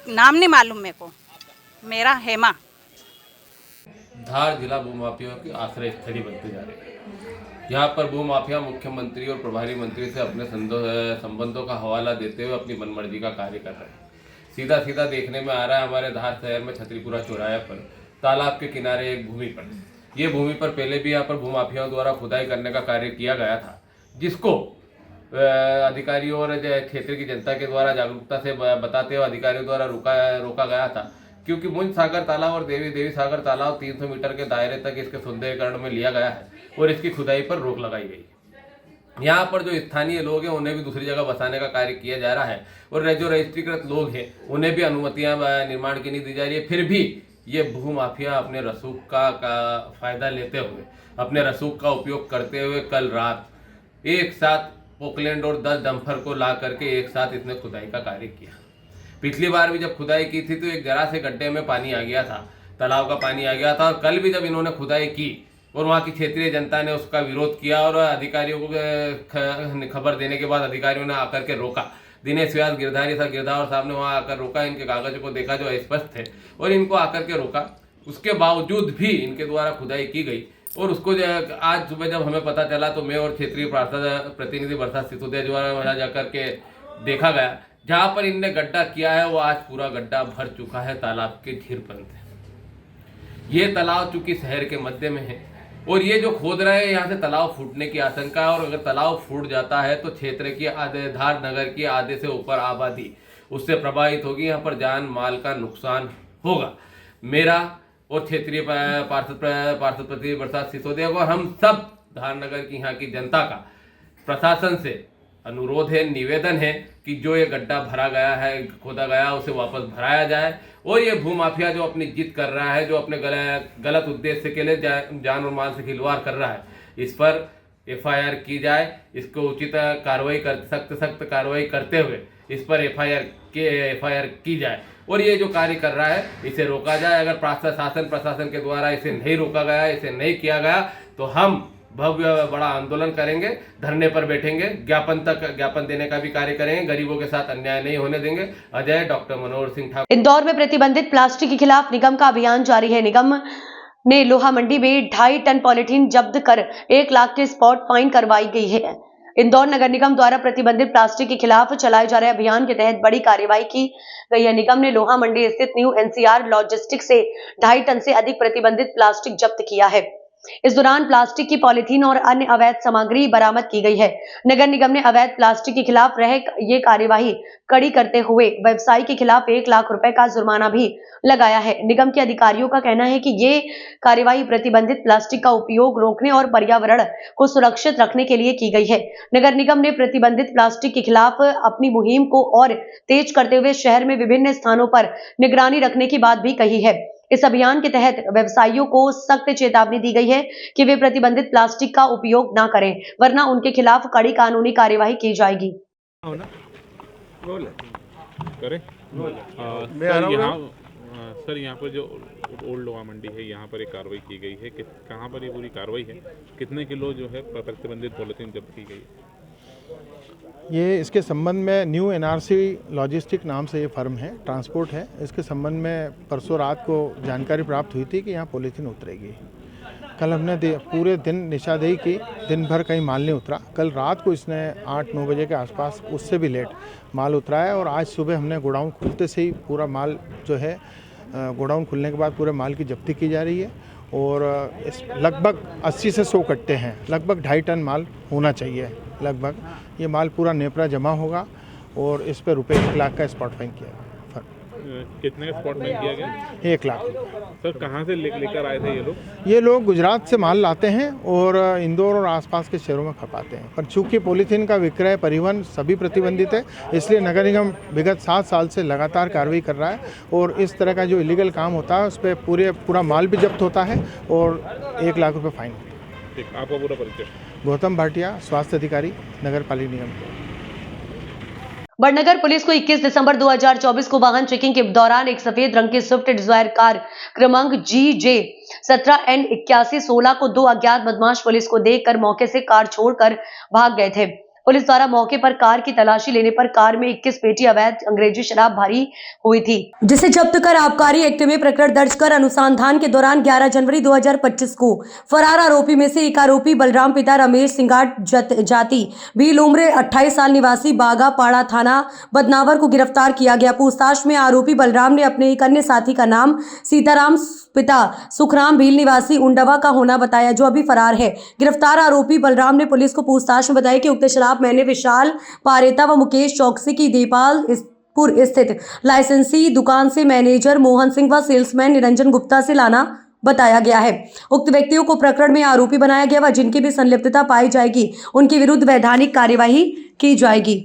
नाम नहीं मालूम मेरे को। मेरा हेमा। धार जिला भूमाफिया की आश्रय स्थली बनते जा रही है। यहाँ पर भूमाफिया मुख्यमंत्री और प्रभारी मंत्री से अपने संबंधों का हवाला देते हुए अपनी मनमर्जी का कार्य कर रहे हैं। सीधा सीधा देखने में आ रहा है हमारे धार शहर में छतरीपुरा चौराहे पर तालाब के किनारे एक भूमि पर, ये भूमि पर पहले भी यहाँ पर भूमाफियाओं द्वारा खुदाई करने का कार्य किया गया था, जिसको अधिकारियों और क्षेत्र की जनता के द्वारा जागरूकता से बताते हुए अधिकारियों द्वारा रोका गया था, क्योंकि मुंज सागर तालाब और देवी सागर तालाब 300 मीटर के दायरे तक इसके सौंदर्यीकरण में लिया गया है और इसकी खुदाई पर रोक लगाई गई। यहाँ पर जो स्थानीय लोग हैं उन्हें भी दूसरी जगह बसाने का कार्य किया जा रहा है और जो रजिस्ट्रीकृत लोग हैं उन्हें भी अनुमतियाँ निर्माण की नहीं दी जा रही है। फिर भी ये भूमाफिया अपने रसूख का फायदा लेते हुए, अपने रसूख का उपयोग करते हुए कल रात एक साथ पोकलैंड और 10 डंपर को ला करके एक साथ इसने खुदाई का कार्य किया। पिछली बार भी जब खुदाई की थी तो एक जरा से गड्ढे में पानी आ गया था, तालाब का पानी आ गया था, और कल भी जब इन्होंने खुदाई की और वहाँ की क्षेत्रीय जनता ने उसका विरोध किया और अधिकारियों को खबर देने के बाद अधिकारियों ने आकर के रोका। दिनेश व्यास गिरधारी गिरधार साहब ने वहाँ आकर रोका, इनके कागजों को देखा जो अस्पष्ट थे और इनको आकर के रोका। उसके बावजूद भी इनके द्वारा खुदाई की गई और उसको आज सुबह जब हमें पता चला तो मैं और क्षेत्रीय पार्षद प्रतिनिधि बरसात सिसोदिया द्वारा वहाँ जाकर के देखा गया, जहाँ पर इनने गड्ढा किया है वो आज पूरा गड्ढा भर चुका है तालाब के ढेरपन से। ये तालाब चूंकि शहर के मध्य में है और ये जो खोद रहे हैं यहाँ से तालाब फूटने की आशंका है, और अगर तालाब फूट जाता है तो क्षेत्र की धार नगर की आधे से ऊपर आबादी उससे प्रभावित होगी, यहाँ पर जान माल का नुकसान होगा। मेरा और क्षेत्रीय पार्षद प्रतिनिधि बरसात सिसोदिया को और हम सब धार नगर की यहाँ की जनता का प्रशासन से अनुरोध है, निवेदन है कि जो ये गड्ढा भरा गया है, खोदा गया, उसे वापस भराया जाए और ये भूमाफिया जो अपनी जिद कर रहा है, जो अपने गलत उद्देश्य के लिए जान और माल से खिलवाड़ कर रहा है, इस पर एफआईआर की जाए। इसको उचित कार्रवाई सख्त कार्रवाई करते हुए इस पर एफआईआर की जाए और ये जो कार्य कर रहा है इसे रोका जाए। अगर प्रशासन के द्वारा इसे नहीं रोका गया, इसे नहीं किया गया तो हम भव्य बड़ा आंदोलन करेंगे, धरने पर बैठेंगे, ज्ञापन देने का भी कार्य करेंगे, गरीबों के साथ अन्याय नहीं होने देंगे। अजय डॉक्टर मनोहर सिंह ठाकुर। इंदौर में प्रतिबंधित प्लास्टिक के खिलाफ निगम का अभियान जारी है। निगम ने लोहा मंडी में 2.5 टन पॉलिथीन जब्त कर 1 लाख के स्पॉट फाइन करवाई गई है। इंदौर नगर निगम द्वारा प्रतिबंधित प्लास्टिक के खिलाफ चलाए जा रहे अभियान के तहत बड़ी कार्रवाई की गई है। निगम ने लोहा मंडी स्थित न्यू एनसीआर लॉजिस्टिक से 2.5 टन से अधिक प्रतिबंधित प्लास्टिक जब्त किया है। इस दौरान प्लास्टिक की पॉलिथीन और अन्य अवैध सामग्री बरामद की गई है। नगर निगम ने अवैध प्लास्टिक के खिलाफ ये कार्यवाही कड़ी करते हुए व्यवसायी के खिलाफ 1 लाख रुपए का जुर्माना भी लगाया है। निगम के अधिकारियों का कहना है कि ये कार्यवाही प्रतिबंधित प्लास्टिक का उपयोग रोकने और पर्यावरण को सुरक्षित रखने के लिए की गई है। नगर निगम ने प्रतिबंधित प्लास्टिक के खिलाफ अपनी मुहिम को और तेज करते हुए शहर में विभिन्न स्थानों पर निगरानी रखने की बात भी कही है। इस अभियान के तहत व्यवसायियों को सख्त चेतावनी दी गई है कि वे प्रतिबंधित प्लास्टिक का उपयोग न करें, वरना उनके खिलाफ कड़ी कानूनी कार्यवाही की जाएगी। सर यहाँ पर जो ओल्ड लोहा मंडी है, यहाँ पर एक कार्रवाई की गई है, कहाँ पर ये पूरी कार्रवाई है, कितने किलो जो है प्रतिबंधित पॉलिथीन जब्त की गई है? ये इसके संबंध में न्यू एनआरसी लॉजिस्टिक नाम से ये फर्म है, ट्रांसपोर्ट है। इसके संबंध में परसों रात को जानकारी प्राप्त हुई थी कि यहाँ पॉलीथीन उतरेगी। कल हमने पूरे दिन निशादेही की, दिन भर कहीं माल नहीं उतरा। कल रात को इसने 8-9 बजे के आसपास उससे भी लेट माल उतरा है और आज सुबह हमने गोडाउन खुलते से ही पूरा माल जो है, गोडाउन खुलने के बाद पूरे माल की जब्ती की जा रही है और लगभग 80 से 100 कट्टे हैं, लगभग 2.5 टन माल होना चाहिए। लगभग ये माल पूरा नेपरा जमा होगा और इस पर रुपये 1 लाख का स्पॉट फाइन किया। कितने का स्पॉट बैन किया गया? 1 लाख। सर कहाँ से लेकर आए थे ये लोग? ये लोग गुजरात से माल लाते हैं और इंदौर और आसपास के शहरों में खपाते हैं, पर चूंकि पॉलीथीन का विक्रय, परिवहन सभी प्रतिबंधित है, इसलिए नगर निगम विगत 7 साल से लगातार कार्रवाई कर रहा है और इस तरह का जो इलीगल काम होता है उस पर पूरा माल भी जब्त होता है और 1 लाख रुपये फाइन। ठीक, आपका पूरा परिचय? गौतम भाटिया, स्वास्थ्य अधिकारी, नगर पालिका निगम। बड़नगर पुलिस को 21 दिसंबर 2024 को वाहन चेकिंग के दौरान एक सफेद रंग की स्विफ्ट डिजायर कार क्रमांक GJ 17N8116 को 2 अज्ञात बदमाश पुलिस को देखकर मौके से कार छोड़कर भाग गए थे। पुलिस द्वारा मौके पर कार की तलाशी लेने पर कार में 21 पेटी अवैध अंग्रेजी शराब भरी हुई थी, जिसे जब्त कर आबकारी एक्ट में प्रकरण दर्ज कर अनुसंधान के दौरान 11 जनवरी 2025 को फरार आरोपी में से एक आरोपी बलराम पिता रमेश सिंगाट जाति बील उम्र 28 साल निवासी बागा पाड़ा थाना बदनावर को गिरफ्तार किया गया। पूछताछ में आरोपी बलराम ने अपने एक अन्य साथी का नाम सीताराम पिता सुखराम भील निवासी उंडवा का होना बताया, जो अभी फरार है। गिरफ्तार आरोपी बलराम ने पुलिस को पूछताछ में बताया कि उक्त शराब मैंने विशाल पारेता व मुकेश चौकसी की देपालपुर स्थित लाइसेंसी दुकान से मैनेजर मोहन सिंह व सेल्समैन निरंजन गुप्ता से लाना बताया गया है। उक्त व्यक्तियों को प्रकरण में आरोपी बनाया गया व जिनकी भी संलिप्तता पाई जाएगी उनके विरुद्ध वैधानिक कार्यवाही की जाएगी।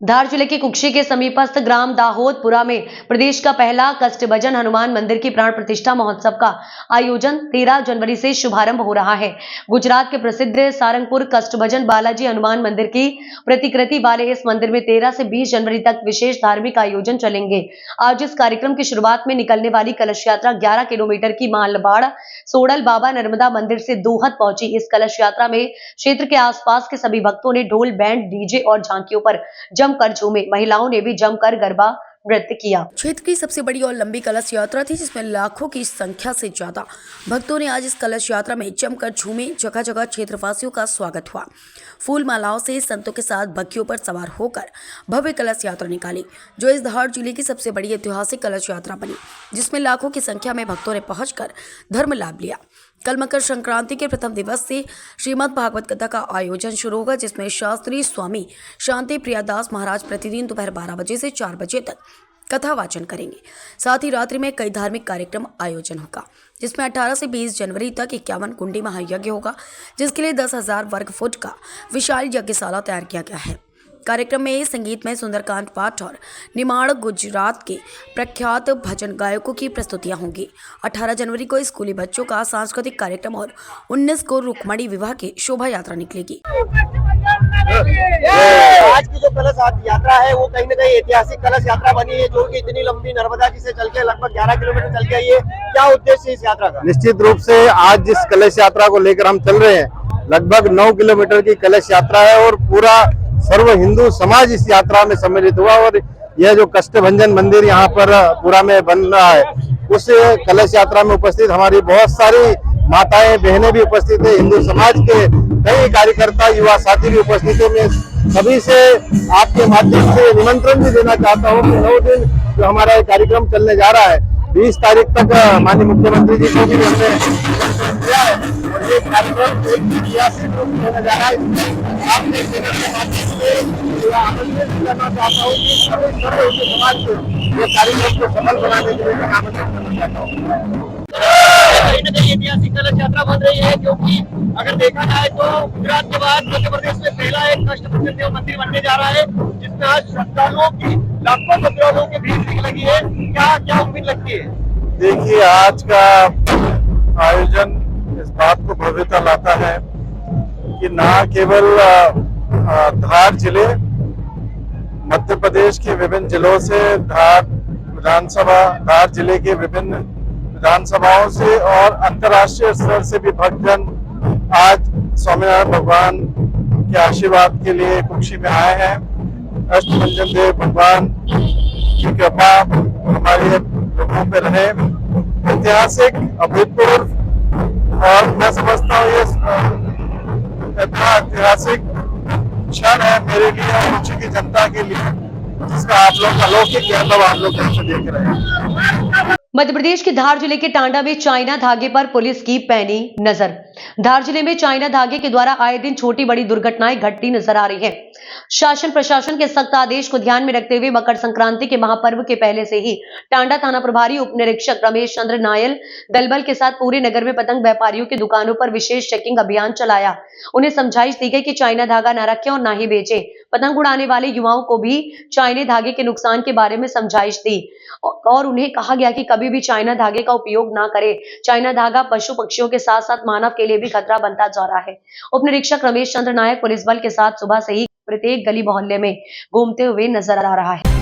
धार जिले के कुक्षी के समीपस्थ ग्राम दाहोदपुरा में प्रदेश का पहला कष्टभंजन हनुमान मंदिर की प्राण प्रतिष्ठा महोत्सव का आयोजन 13 जनवरी से शुभारंभ हो रहा है। गुजरात के प्रसिद्ध सारंगपुर कष्टभंजन बालाजी हनुमान मंदिर की प्रतिकृति वाले इस मंदिर में 13 से 20 जनवरी तक विशेष धार्मिक आयोजन चलेंगे। आज इस कार्यक्रम की शुरुआत में निकलने वाली कलश यात्रा 11 किलोमीटर की मालबाड़ सोडल बाबा नर्मदा मंदिर से दोहद पहुंची। इस कलश यात्रा में क्षेत्र के आसपास के सभी भक्तों ने ढोल, बैंड, डीजे और झांकियों पर जमकर झूमे। महिलाओं ने भी जमकर गरबा नृत्य किया। क्षेत्र की सबसे बड़ी और लंबी कलश यात्रा थी, जिसमें लाखों की संख्या से ज्यादा भक्तों ने आज इस कलश यात्रा में जमकर झूमे। जगह जगह क्षेत्रवासियों का स्वागत हुआ। फूल मालाओं से संतों के साथ बग्घियों पर सवार होकर भव्य कलश यात्रा निकाली, जो इस धार जिले की सबसे बड़ी ऐतिहासिक कलश यात्रा बनी, जिसमें लाखों की संख्या में भक्तों ने पहुंचकर धर्म लाभ लिया। कल मकर संक्रांति के प्रथम दिवस से श्रीमद् भागवत कथा का आयोजन शुरू होगा, जिसमें शास्त्री स्वामी शांति प्रियादास महाराज प्रतिदिन दोपहर 12 बजे से 4 बजे तक कथा वाचन करेंगे। साथ ही रात्रि में कई धार्मिक कार्यक्रम आयोजन होगा, जिसमें 18 से 20 जनवरी तक 51 कुंडी महायज्ञ होगा, जिसके लिए 10,000 वर्ग फुट का विशाल यज्ञशाला तैयार किया गया है। कार्यक्रम में संगीत में सुंदरकांड पाठ और निमाड़ गुजरात के प्रख्यात भजन गायकों की प्रस्तुतियां होंगी। 18 जनवरी को स्कूली बच्चों का सांस्कृतिक कार्यक्रम और 19 को रुक्मणी विवाह की शोभा यात्रा निकलेगी। आज की जो कलश यात्रा है वो कहीं न कहीं ऐतिहासिक कलश यात्रा बनी है, जो कि इतनी लंबी नर्मदा जी से चल के लगभग 11 किलोमीटर चल के आई है। क्या उद्देश्य है इस यात्रा का? निश्चित रूप से आज जिस कलश यात्रा को लेकर हम चल रहे हैं, लगभग 9 किलोमीटर की कलश यात्रा है और पूरा सर्व हिंदू समाज इस यात्रा में सम्मिलित हुआ। और यह जो कष्टभंजन मंदिर यहाँ पर पूरा में बन रहा है, उस कलश यात्रा में उपस्थित हमारी बहुत सारी माताएं बहनें भी उपस्थित है, हिंदू समाज के कई कार्यकर्ता युवा साथी भी उपस्थित है। मैं सभी से आपके माध्यम से निमंत्रण भी देना चाहता हूँ कि 9 दिन जो हमारा ये कार्यक्रम चलने जा रहा है, 20 तारीख तक माननीय मुख्यमंत्री जी को भी हमने दिया है और ये कार्यक्रम एक ऐतिहासिक रूप लेने जा रहा है। आपने आमंत्रित करना चाहता हूँ कि सभी सर्व हिंदू समाज को ये कार्यक्रम को सफल बनाने के लिए आमंत्रित करना चाहता हूँ। कहीं न कहीं ऐतिहासिक कलश यात्रा बन रही है, क्योंकि अगर देखा जाए तो गुजरात के बाद मध्य प्रदेश में पहला एक कष्टभंजन देव मंदिर बनने जा रहा है, जिसमें आज श्रद्धालुओं की लाखों श्रद्धालुओं की भीड़ लगी है। क्या उम्मीद लगती है? देखिए, आज का आयोजन इस बात को भव्यता लाता है कि न केवल धार जिले मध्य प्रदेश के विभिन्न जिलों से, धार जिले के विभिन्न विधानसभाओं से और अंतर्राष्ट्रीय स्तर से भी भक्तजन आज स्वामीनारायण भगवान के आशीर्वाद के लिए कुक्षी में आए हैं। अष्टभंजन देव भगवान की कृपा हमारे लोगों पे रहे। ऐतिहासिक, अभूतपूर्व और मैं समझता हूँ ये इतना ऐतिहासिक क्षण है मेरे लिए और कुक्षी की जनता के लिए, जिसका आप लोग अलौकिक अनुभव आप लोग देख रहे हैं। मध्य प्रदेश के धार जिले के टांडा में चाइना धागे पर पुलिस की पैनी नजर। धार जिले में चाइना धागे के द्वारा आए दिन छोटी बड़ी दुर्घटनाएं घटती नजर आ रही हैं। शासन प्रशासन के सख्त आदेश को ध्यान में रखते हुए मकर संक्रांति के महापर्व के पहले से ही टांडा थाना प्रभारी उप निरीक्षक रमेश चंद्र नायल दलबल के साथ पूरे नगर में पतंग व्यापारियों की दुकानों पर विशेष चेकिंग अभियान चलाया। उन्हें समझाइश दी गई कि चाइना धागा न रखें और न ही बेचे। पतंग उड़ाने वाले युवाओं को भी चाइना धागे के नुकसान के बारे में समझाइश दी और उन्हें कहा गया कि कभी भी चाइना धागे का उपयोग ना करें। चाइना धागा पशु पक्षियों के साथ साथ मानव के लिए भी खतरा बनता जा रहा है। उप निरीक्षक रमेश चंद्र नायक पुलिस बल के साथ सुबह से ही प्रत्येक गली मोहल्ले में घूमते हुए नजर आ रहा है।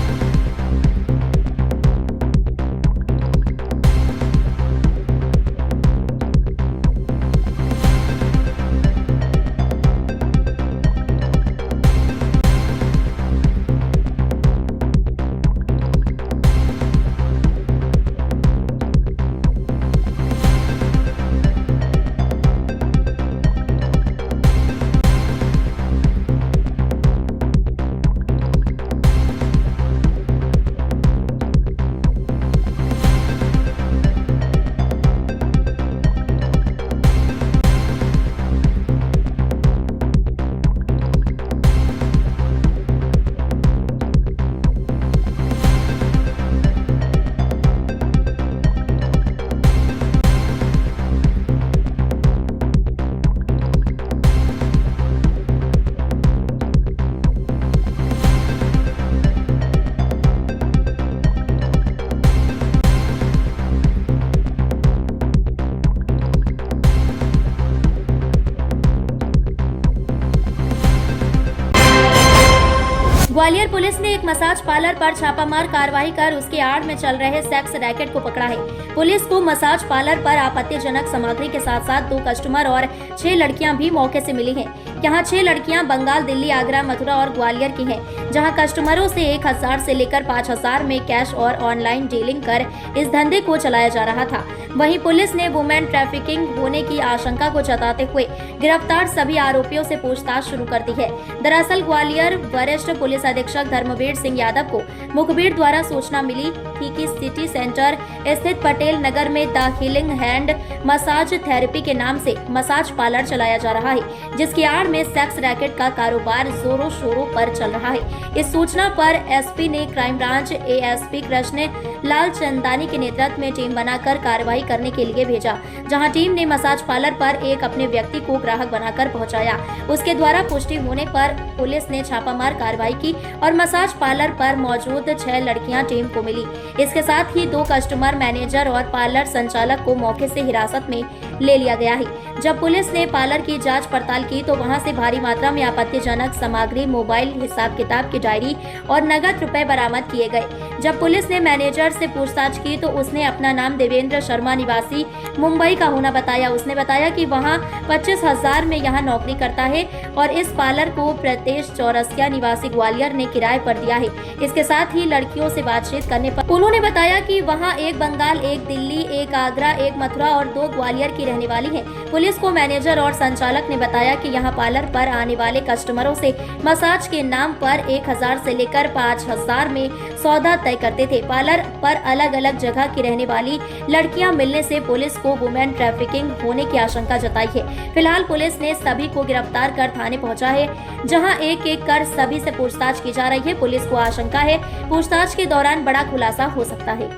ग्वालियर पुलिस ने एक मसाज पार्लर पर छापामार कार्रवाई कर उसके आड़ में चल रहे सेक्स रैकेट को पकड़ा है। पुलिस को मसाज पार्लर पर आपत्तिजनक सामग्री के साथ साथ 2 कस्टमर और 6 लड़कियां भी मौके से मिली हैं। यहाँ 6 लड़कियां बंगाल, दिल्ली, आगरा, मथुरा और ग्वालियर की हैं, जहां कस्टमरों से 1000 से लेकर 5000 में कैश और ऑनलाइन डीलिंग कर इस धंधे को चलाया जा रहा था। वहीं पुलिस ने वुमेन ट्रैफिकिंग होने की आशंका को जताते हुए गिरफ्तार सभी आरोपियों से पूछताछ शुरू कर दी है। दरअसल ग्वालियर वरिष्ठ पुलिस अधीक्षक धर्मवीर सिंह यादव को मुखबिर द्वारा सूचना मिली थी कि सिटी सेंटर स्थित पटेल नगर में the healing hand massage therapy के नाम से मसाज पार्लर चलाया जा रहा है, जिसकी आड़ में सेक्स रैकेट का कारोबार जोरों शोरों पर चल रहा है। इस सूचना पर एसपी ने क्राइम ब्रांच एएसपी कृष्ण लाल चंदानी के नेतृत्व में टीम बनाकर कार्रवाई करने के लिए भेजा, जहां टीम ने मसाज पार्लर पर एक अपने व्यक्ति को ग्राहक बनाकर पहुंचाया। उसके द्वारा पुष्टि होने पर पुलिस ने छापामार कार्रवाई की और मसाज पार्लर पर मौजूद 6 लड़कियां टीम को मिली। इसके साथ ही 2 कस्टमर, मैनेजर और पार्लर संचालक को मौके से हिरासत में ले लिया गया है। जब पुलिस ने पार्लर की जांच पड़ताल की तो वहां से भारी मात्रा में आपत्तिजनक सामग्री, मोबाइल, हिसाब किताब की डायरी और नगद रुपए बरामद किए गए। जब पुलिस ने मैनेजर से पूछताछ की तो उसने अपना नाम देवेंद्र शर्मा निवासी मुंबई का होना बताया। उसने बताया कि वहां 25,000 में यहां नौकरी करता है और इस पार्लर को प्रतेश चौरसिया निवासी ग्वालियर ने किराए पर दिया है। इसके साथ ही लड़कियों से बातचीत करने पर उन्होंने बताया कि वहां एक बंगाल, एक दिल्ली, एक आगरा, एक मथुरा और 2 ग्वालियर की रहने वाली है। पुलिस को मैनेजर और संचालक ने बताया कि यहां पार्लर पर आने वाले कस्टमरों से मसाज के नाम पर 1000 से लेकर 5000 में सौदा तय करते थे। पार्लर पर अलग अलग जगह की रहने वाली लड़कियां मिलने से पुलिस को वुमेन ट्रैफिकिंग होने की आशंका जताई है। फिलहाल पुलिस ने सभी को गिरफ्तार कर थाने पहुंचा है, जहां एक-एक कर सभी से पूछताछ की जा रही है। पुलिस को आशंका है पूछताछ के दौरान बड़ा खुलासा हो सकता है।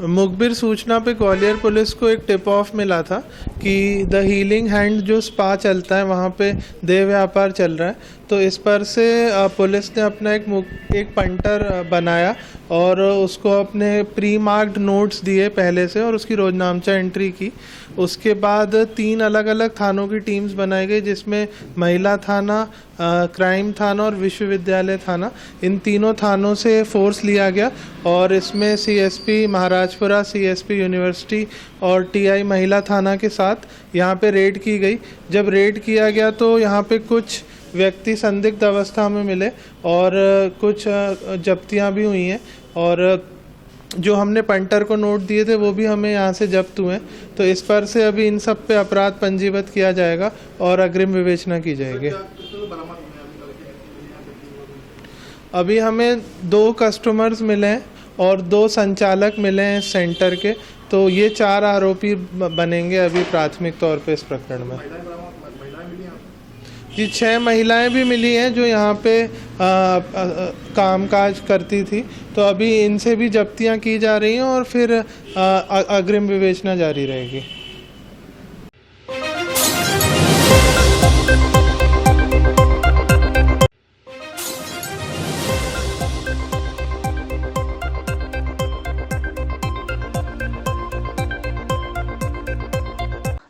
मुखबिर सूचना पे ग्वालियर पुलिस को एक टिप ऑफ मिला था कि द हीलिंग हैंड जो स्पा चलता है वहाँ पे देह व्यापार चल रहा है। तो इस पर से पुलिस ने अपना एक पंटर बनाया और उसको अपने प्री मार्क्ड नोट्स दिए पहले से और उसकी रोजनामचा एंट्री की। उसके बाद 3 अलग अलग थानों की टीम्स बनाई गई, जिसमें महिला थाना, क्राइम थाना और विश्वविद्यालय थाना, इन तीनों थानों से फोर्स लिया गया और इसमें सीएसपी महाराजपुरा, सीएसपी यूनिवर्सिटी और टीआई महिला थाना के साथ यहाँ पे रेड की गई। जब रेड किया गया तो यहाँ पे कुछ व्यक्ति संदिग्ध अवस्था में मिले और कुछ जब्तियाँ भी हुई हैं और जो हमने पंटर को नोट दिए थे वो भी हमें यहाँ से जब्त हुए। तो इस पर से अभी इन सब पे अपराध पंजीबद्ध किया जाएगा और अग्रिम विवेचना की जाएगी। अभी हमें 2 कस्टमर्स मिले हैं और 2 संचालक मिले हैं इस सेंटर के, तो ये 4 आरोपी बनेंगे अभी प्राथमिक तौर पे इस प्रकरण में। जी 6 महिलाएं भी मिली हैं जो यहाँ पे कामकाज करती थी, तो अभी इनसे भी जब्तियाँ की जा रही हैं और फिर अग्रिम विवेचना जारी रहेगी।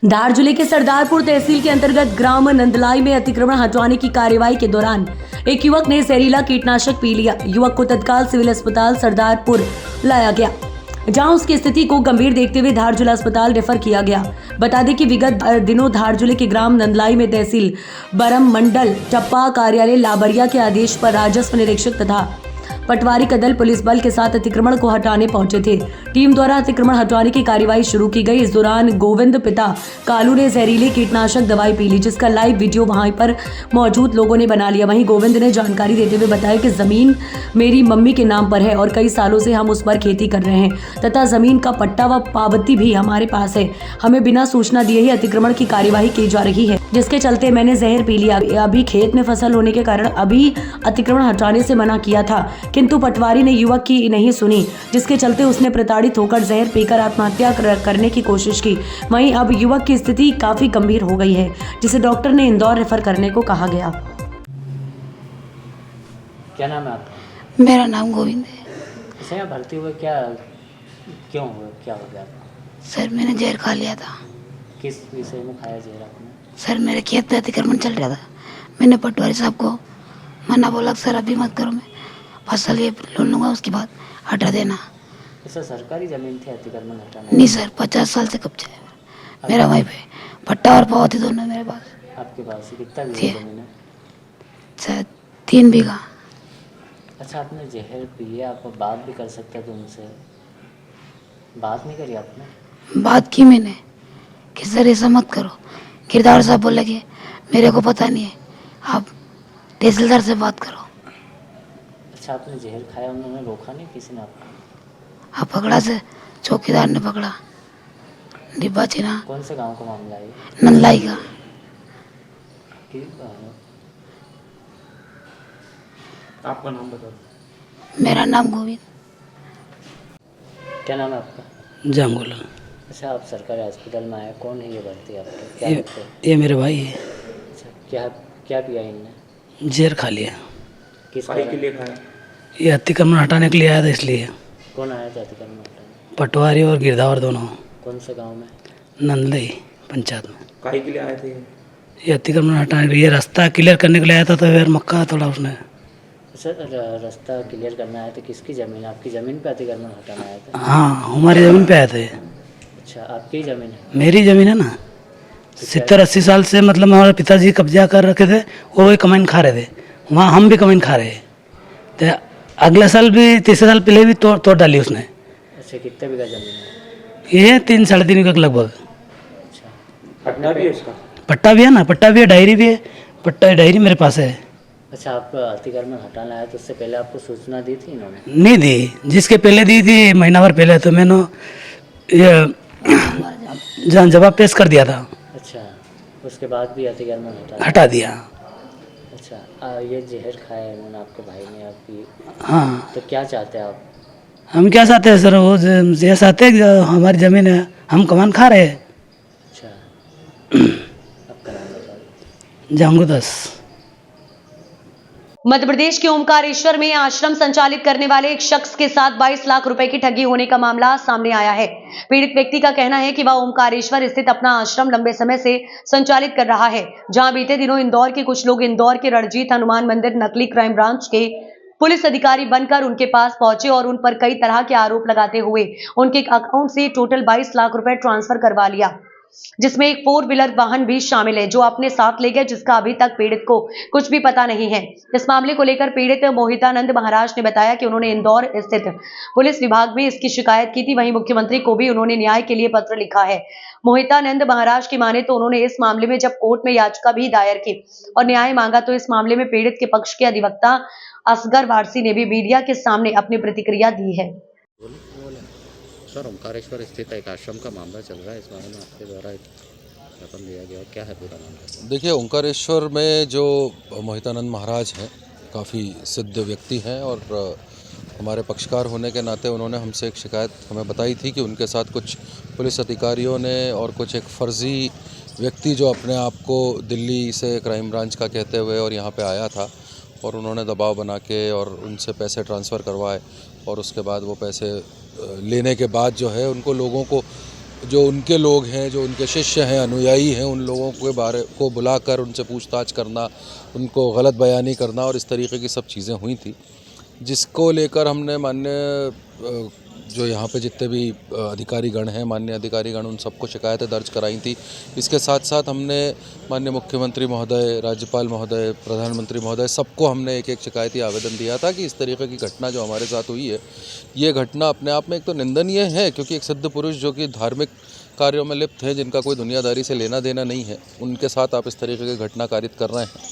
धार जिले के सरदारपुर तहसील के अंतर्गत ग्राम नंदलाई में अतिक्रमण हटवाने की कार्यवाही के दौरान एक युवक ने जहरीला कीटनाशक पी लिया। युवक को तत्काल सिविल अस्पताल सरदारपुर लाया गया, जहां उसकी स्थिति को गंभीर देखते हुए धार जिला अस्पताल रेफर किया गया। बता दें कि विगत दिनों धार जिले के ग्राम नंदलाई में तहसील बरम मंडल टप्पा कार्यालय लाबरिया के आदेश पर राजस्व निरीक्षक तथा पटवारी का दल पुलिस बल के साथ अतिक्रमण को हटाने पहुंचे थे। टीम द्वारा अतिक्रमण हटवाने की कार्यवाही शुरू की गई। इस दौरान गोविंद पिता कालू ने जहरीली कीटनाशक दवाई पी ली, जिसका लाइव वीडियो वहां पर मौजूद लोगों ने बना लिया। वहीं गोविंद ने जानकारी देते हुए बताया कि जमीन मेरी मम्मी के नाम पर है और कई सालों से हम उस पर खेती कर रहे हैं तथा जमीन का पट्टा व पावती भी हमारे पास है। हमें बिना सूचना दिए ही अतिक्रमण की कार्यवाही की जा रही है, जिसके चलते मैंने जहर पी लिया। अभी खेत में फसल होने के कारण अभी अतिक्रमण हटाने से मना किया था, किंतु पटवारी ने युवक की नहीं सुनी, जिसके चलते उसने प्रताड़ित होकर जहर पीकर आत्महत्या करने की कोशिश की। वहीं अब युवक की स्थिति काफी गंभीर हो गई है, जिसे डॉक्टर ने इंदौर रेफर करने को कहा गया। क्या नाम है आपका? मेरा नाम गोविंद है। अच्छा, यहाँ भर्ती हुए क्यों हुआ, क्या हो गया? सर मैंने जहर खा लिया था। किस विषय में खाया जहर आपने? सर मेरे खेत पे अतिक्रमण चल रहा था, मैंने पटवारी साहब को मना बोला सर अभी मत करो, मैं फसल ये लोन लूँगा उसके बाद हटा देना। ऐसा सरकारी ज़मीन थी अतिक्रमण हटाना? नहीं सर, 50 साल से कब्जा है मेरा वहीं पे, पट्टा और पावती दोनों मेरे पास। आपके पास कितना बीघा ज़मीन है? सर 3 बीघा। अच्छा, आपने जहर पिया, आप बात भी कर सकते थे उनसे, बात नहीं करी आपने? बात की मैंने कि सर ऐसा मत करो। किरदार साहब बोले कि मेरे को पता नहीं है, आप तहसीलदार से बात करो। अच्छा, आपने जहर खाया, उन्होंने रोका नहीं किसी ने आपको? हाँ पकड़ा से, चौकीदार ने पकड़ा, डिब्बा छीना। कौन से गांव का मामला है? नंदलाई का। आपका नाम बताओ। मेरा नाम गोविंद। क्या नाम है आपका? जामगोला। अच्छा, आप सरकारी अस्पताल में आए, कौन है ये भर्ती आपके? क्या लगता है? ये मेरे भाई है। अच्छा, क्या पिया इनने? जहर खा लिया। किस के लिए खाया? ये अतिक्रमण हटाने के लिए आया था इसलिए। कौन आया था अतिक्रमण हटाने? पटवारी और गिरदावर दोनों। कौन से गांव में? नंदलाई पंचायत में। काहे के लिए आए थे? ये अतिक्रमण हटाने के लिए, रास्ता क्लियर करने के लिए आया था, तो फिर मक्का तोड़ा उसने। सर रास्ता क्लियर करना आया था, किसकी ज़मीन? आपकी ज़मीन पे अतिक्रमण हटाना आया था? हाँ हमारी ज़मीन पे आए थे। अच्छा, आपकी ज़मीन है? मेरी ज़मीन है ना। 70-80 साल से मतलब हमारे पिताजी कब्जा कर रखे थे, वो भी कमाइन खा रहे थे, वहाँ हम भी कमाइन खा रहे हैं। तो अगले साल भी, तीसरे साल पहले भी तोड़ डाली उसने। अच्छा, कितने बीघा ज़मीन है? ये 3-3.5 बीघा लगभग। अच्छा, पट्टा भी है इसका? पट्टा भी है ना, पट्टा भी है, डायरी भी है, पट्टा डायरी मेरे पास है। अच्छा, आप अतिक्रमण हटाना आया तो उससे पहले आपको सूचना दी थी इन्होंने? नहीं दी, जिसके पहले दी थी महीना भर पहले, तो मैंने ये जवाब पेश कर दिया था। अच्छा, उसके बाद भी अतिक्रमण हटा दिया। अच्छा, ये जहर खाया है इन्होंने आपके भाई ने आपकी? हाँ। तो क्या चाहते हैं आप? हम क्या चाहते हैं सर, वो ये चाहते हैं कि हमारी ज़मीन है, हम कमान खा रहे हैं। अच्छा, आपका नाम बता दीजिए। जांगुदास। मध्य प्रदेश के ओमकारेश्वर में आश्रम संचालित करने वाले एक शख्स के साथ 22 लाख रुपए की ठगी होने का मामला सामने आया है। पीड़ित व्यक्ति का कहना है कि वह ओमकारेश्वर स्थित अपना आश्रम लंबे समय से संचालित कर रहा है, जहां बीते दिनों इंदौर के कुछ लोग इंदौर के रणजीत हनुमान मंदिर नकली क्राइम ब्रांच के पुलिस अधिकारी बनकर उनके पास पहुंचे और उन पर कई तरह के आरोप लगाते हुए उनके अकाउंट से टोटल 22 लाख रुपए ट्रांसफर करवा लिया, जिसमें एक 4 व्हीलर वाहन भी शामिल है जो अपने साथ ले गए, जिसका अभी तक पीड़ित को कुछ भी पता नहीं है। इस मामले को लेकर पीड़ित मोहितानंद महाराज ने बताया कि उन्होंने इंदौर स्थित पुलिस विभाग में इसकी शिकायत की थी। वहीं मुख्यमंत्री को भी उन्होंने न्याय के लिए पत्र लिखा है। मोहितानंद महाराज की माने तो उन्होंने इस मामले में जब कोर्ट में याचिका भी दायर की और न्याय मांगा, तो इस मामले में पीड़ित के पक्ष के अधिवक्ता असगर वारसी ने भी मीडिया के सामने अपनी प्रतिक्रिया दी है। सर, ओंकारेश्वर स्थित एक आश्रम का मामला चल रहा है, इस बारे में आपके द्वारा एक ज्ञापन दिया गया, क्या है पूरा मामला? देखिए, ओंकारेश्वर में जो मोहितानंद महाराज हैं काफ़ी सिद्ध व्यक्ति हैं और हमारे पक्षकार होने के नाते उन्होंने हमसे एक शिकायत हमें बताई थी कि उनके साथ कुछ पुलिस अधिकारियों ने और कुछ एक फर्जी व्यक्ति जो अपने आप को दिल्ली से क्राइम ब्रांच का कहते हुए और यहाँ पे आया था और उन्होंने दबाव बना के और उनसे पैसे ट्रांसफ़र करवाए और उसके बाद वो पैसे लेने के बाद जो है उनको लोगों को, जो उनके लोग हैं, जो उनके शिष्य हैं, अनुयायी हैं, उन लोगों के बारे को बुलाकर उनसे पूछताछ करना, उनको गलत बयानी करना और इस तरीके की सब चीज़ें हुई थी, जिसको लेकर हमने माननीय जो यहाँ पे जितने भी अधिकारीगण हैं, माननीय अधिकारीगण, उन सबको शिकायतें दर्ज कराई थी। इसके साथ साथ हमने माननीय मुख्यमंत्री महोदय, राज्यपाल महोदय, प्रधानमंत्री महोदय, सबको हमने एक एक शिकायती आवेदन दिया था कि इस तरीके की घटना जो हमारे साथ हुई है, ये घटना अपने आप में एक तो निंदनीय है, क्योंकि एक सिद्ध पुरुष जो कि धार्मिक कार्यों में लिप्त हैं, जिनका कोई दुनियादारी से लेना देना नहीं है, उनके साथ आप इस तरीके की घटना कारित कर रहे हैं,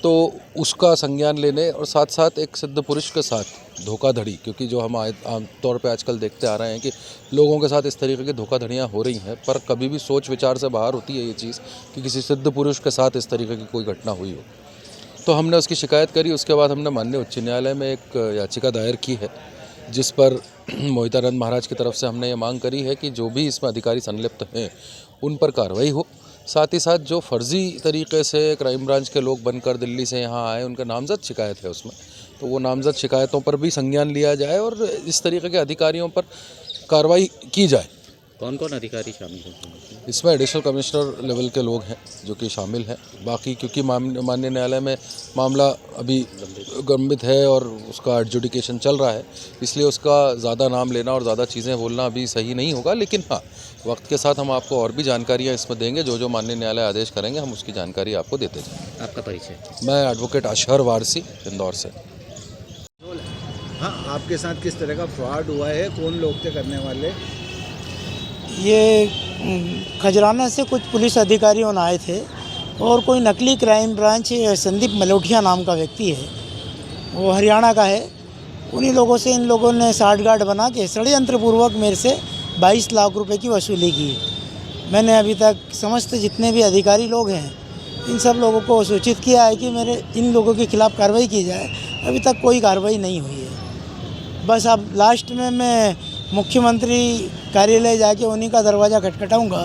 तो उसका संज्ञान लेने और साथ साथ एक सिद्ध पुरुष के साथ धोखाधड़ी, क्योंकि जो हम आम तौर पे आजकल देखते आ रहे हैं कि लोगों के साथ इस तरीके की धोखाधड़ियाँ हो रही हैं, पर कभी भी सोच विचार से बाहर होती है ये चीज़ कि किसी सिद्ध पुरुष के साथ इस तरीके की कोई घटना हुई हो। तो हमने उसकी शिकायत करी। उसके बाद हमने माननीय उच्च न्यायालय में एक याचिका दायर की है, जिस पर मोहितानंद महाराज की तरफ से हमने ये मांग करी है कि जो भी इसमें अधिकारी संलिप्त हैं उन पर कार्रवाई हो। साथ ही साथ जो फर्जी तरीके से क्राइम ब्रांच के लोग बनकर दिल्ली से यहाँ आए, उनका नामजद शिकायत है उसमें, तो वो नामजद शिकायतों पर भी संज्ञान लिया जाए और इस तरीके के अधिकारियों पर कार्रवाई की जाए। कौन कौन अधिकारी शामिल हैं इसमें? एडिशनल कमिश्नर लेवल के लोग हैं जो कि शामिल हैं। बाकी क्योंकि माननीय न्यायालय में मामला अभी गंभीर है और उसका एडजुडिकेशन चल रहा है, इसलिए उसका ज़्यादा नाम लेना और ज़्यादा चीज़ें बोलना अभी सही नहीं होगा। लेकिन हाँ, वक्त के साथ हम आपको और भी जानकारियाँ इसमें देंगे, जो जो माननीय न्यायालय आदेश करेंगे हम उसकी जानकारी आपको देते जाएंगे। आपका परिचय? मैं एडवोकेट असगर वारसी, इंदौर से। हाँ, आपके साथ किस तरह का फ्रॉड हुआ है, कौन लोग थे करने वाले? ये खजराना से कुछ पुलिस अधिकारियों आए थे और कोई नकली क्राइम ब्रांच संदीप मलोठिया नाम का व्यक्ति है, वो हरियाणा का है। उन्हीं लोगों से इन लोगों ने साठगांठ बना के षड्यंत्रपूर्वक मेरे से 22 लाख रुपए की वसूली की। मैंने अभी तक समस्त जितने भी अधिकारी लोग हैं इन सब लोगों को सूचित किया है कि मेरे इन लोगों के खिलाफ़ कार्रवाई की जाए। अभी तक कोई कार्रवाई नहीं हुई है। बस अब लास्ट में मैं मुख्यमंत्री कार्यालय जाके उन्हीं का दरवाज़ा खटखटाऊंगा,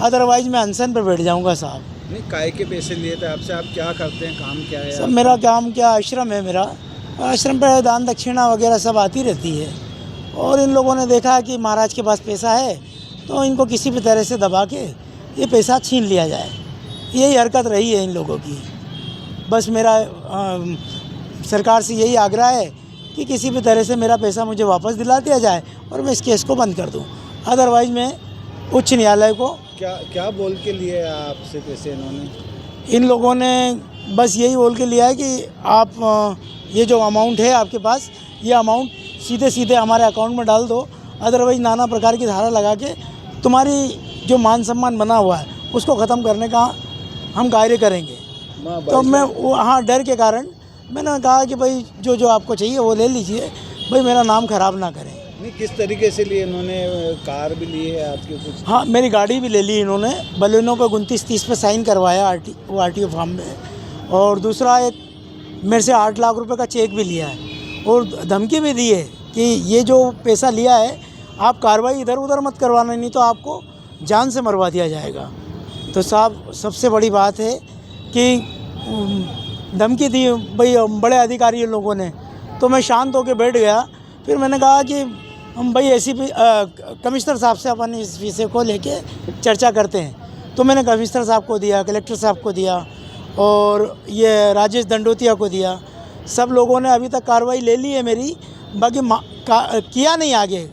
अदरवाइज मैं अनशन पर बैठ जाऊंगा साहब। नहीं, काय के पैसे लिए थे आपसे? आप क्या करते हैं, काम क्या है? सब मेरा काम क्या, आश्रम है मेरा। आश्रम पर दान दक्षिणा वगैरह सब आती रहती है और इन लोगों ने देखा कि महाराज के पास पैसा है तो इनको किसी भी तरह से दबा के ये पैसा छीन लिया जाए, यही हरकत रही है इन लोगों की। बस मेरा सरकार से यही आग्रह है कि किसी भी तरह से मेरा पैसा मुझे वापस दिला दिया जाए और मैं इस केस को बंद कर दूं। अदरवाइज मैं उच्च न्यायालय को क्या बोल के लिए आपसे पैसे इन्होंने? इन लोगों ने बस यही बोल के लिया है कि आप ये जो अमाउंट है आपके पास, ये अमाउंट सीधे सीधे हमारे अकाउंट में डाल दो, अदरवाइज नाना प्रकार की धारा लगा के तुम्हारी जो मान सम्मान बना हुआ है उसको ख़त्म करने का हम कार्य करेंगे। तो मैं वहाँ डर के कारण मैंने कहा कि भाई जो जो आपको चाहिए वो ले लीजिए, भाई मेरा नाम ख़राब ना करें। नहीं, किस तरीके से लिए इन्होंने? कार भी ली है आपके कुछ? हाँ, मेरी गाड़ी भी ले ली इन्होंने। बलेनो पे 29-30 पे साइन करवाया आरटीओ फॉर्म में, और दूसरा एक मेरे से 8 लाख रुपए का चेक भी लिया है और धमकी भी दी है कि ये जो पैसा लिया है आप कार्रवाई इधर उधर मत करवाना, नहीं तो आपको जान से मरवा दिया जाएगा। तो साहब सबसे बड़ी बात है कि धमकी दी भाई बड़े अधिकारी लोगों ने, तो मैं शांत होकर बैठ गया। फिर मैंने कहा कि हम भाई एसीपी कमिश्नर साहब से अपन इस विषय को लेके चर्चा करते हैं। तो मैंने कमिश्नर साहब को दिया, कलेक्टर साहब को दिया और ये राजेश दंडोतिया को दिया। सब लोगों ने अभी तक कार्रवाई ले ली है मेरी, बाकी किया नहीं आगे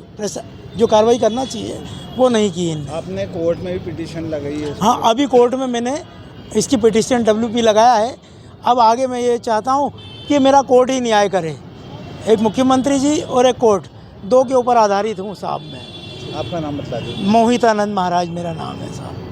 जो कार्रवाई करना चाहिए वो नहीं की इन्होंने। आपने कोर्ट में भी पिटीशन लगाई है? हाँ, अभी कोर्ट में मैंने इसकी पिटीशन WP लगाया है। अब आगे मैं ये चाहता हूँ कि मेरा कोर्ट ही न्याय करे, एक मुख्यमंत्री जी और एक कोर्ट, दो के ऊपर आधारित हूँ साहब मैं। आपका नाम बता दीजिए। मोहितानंद महाराज मेरा नाम है साहब।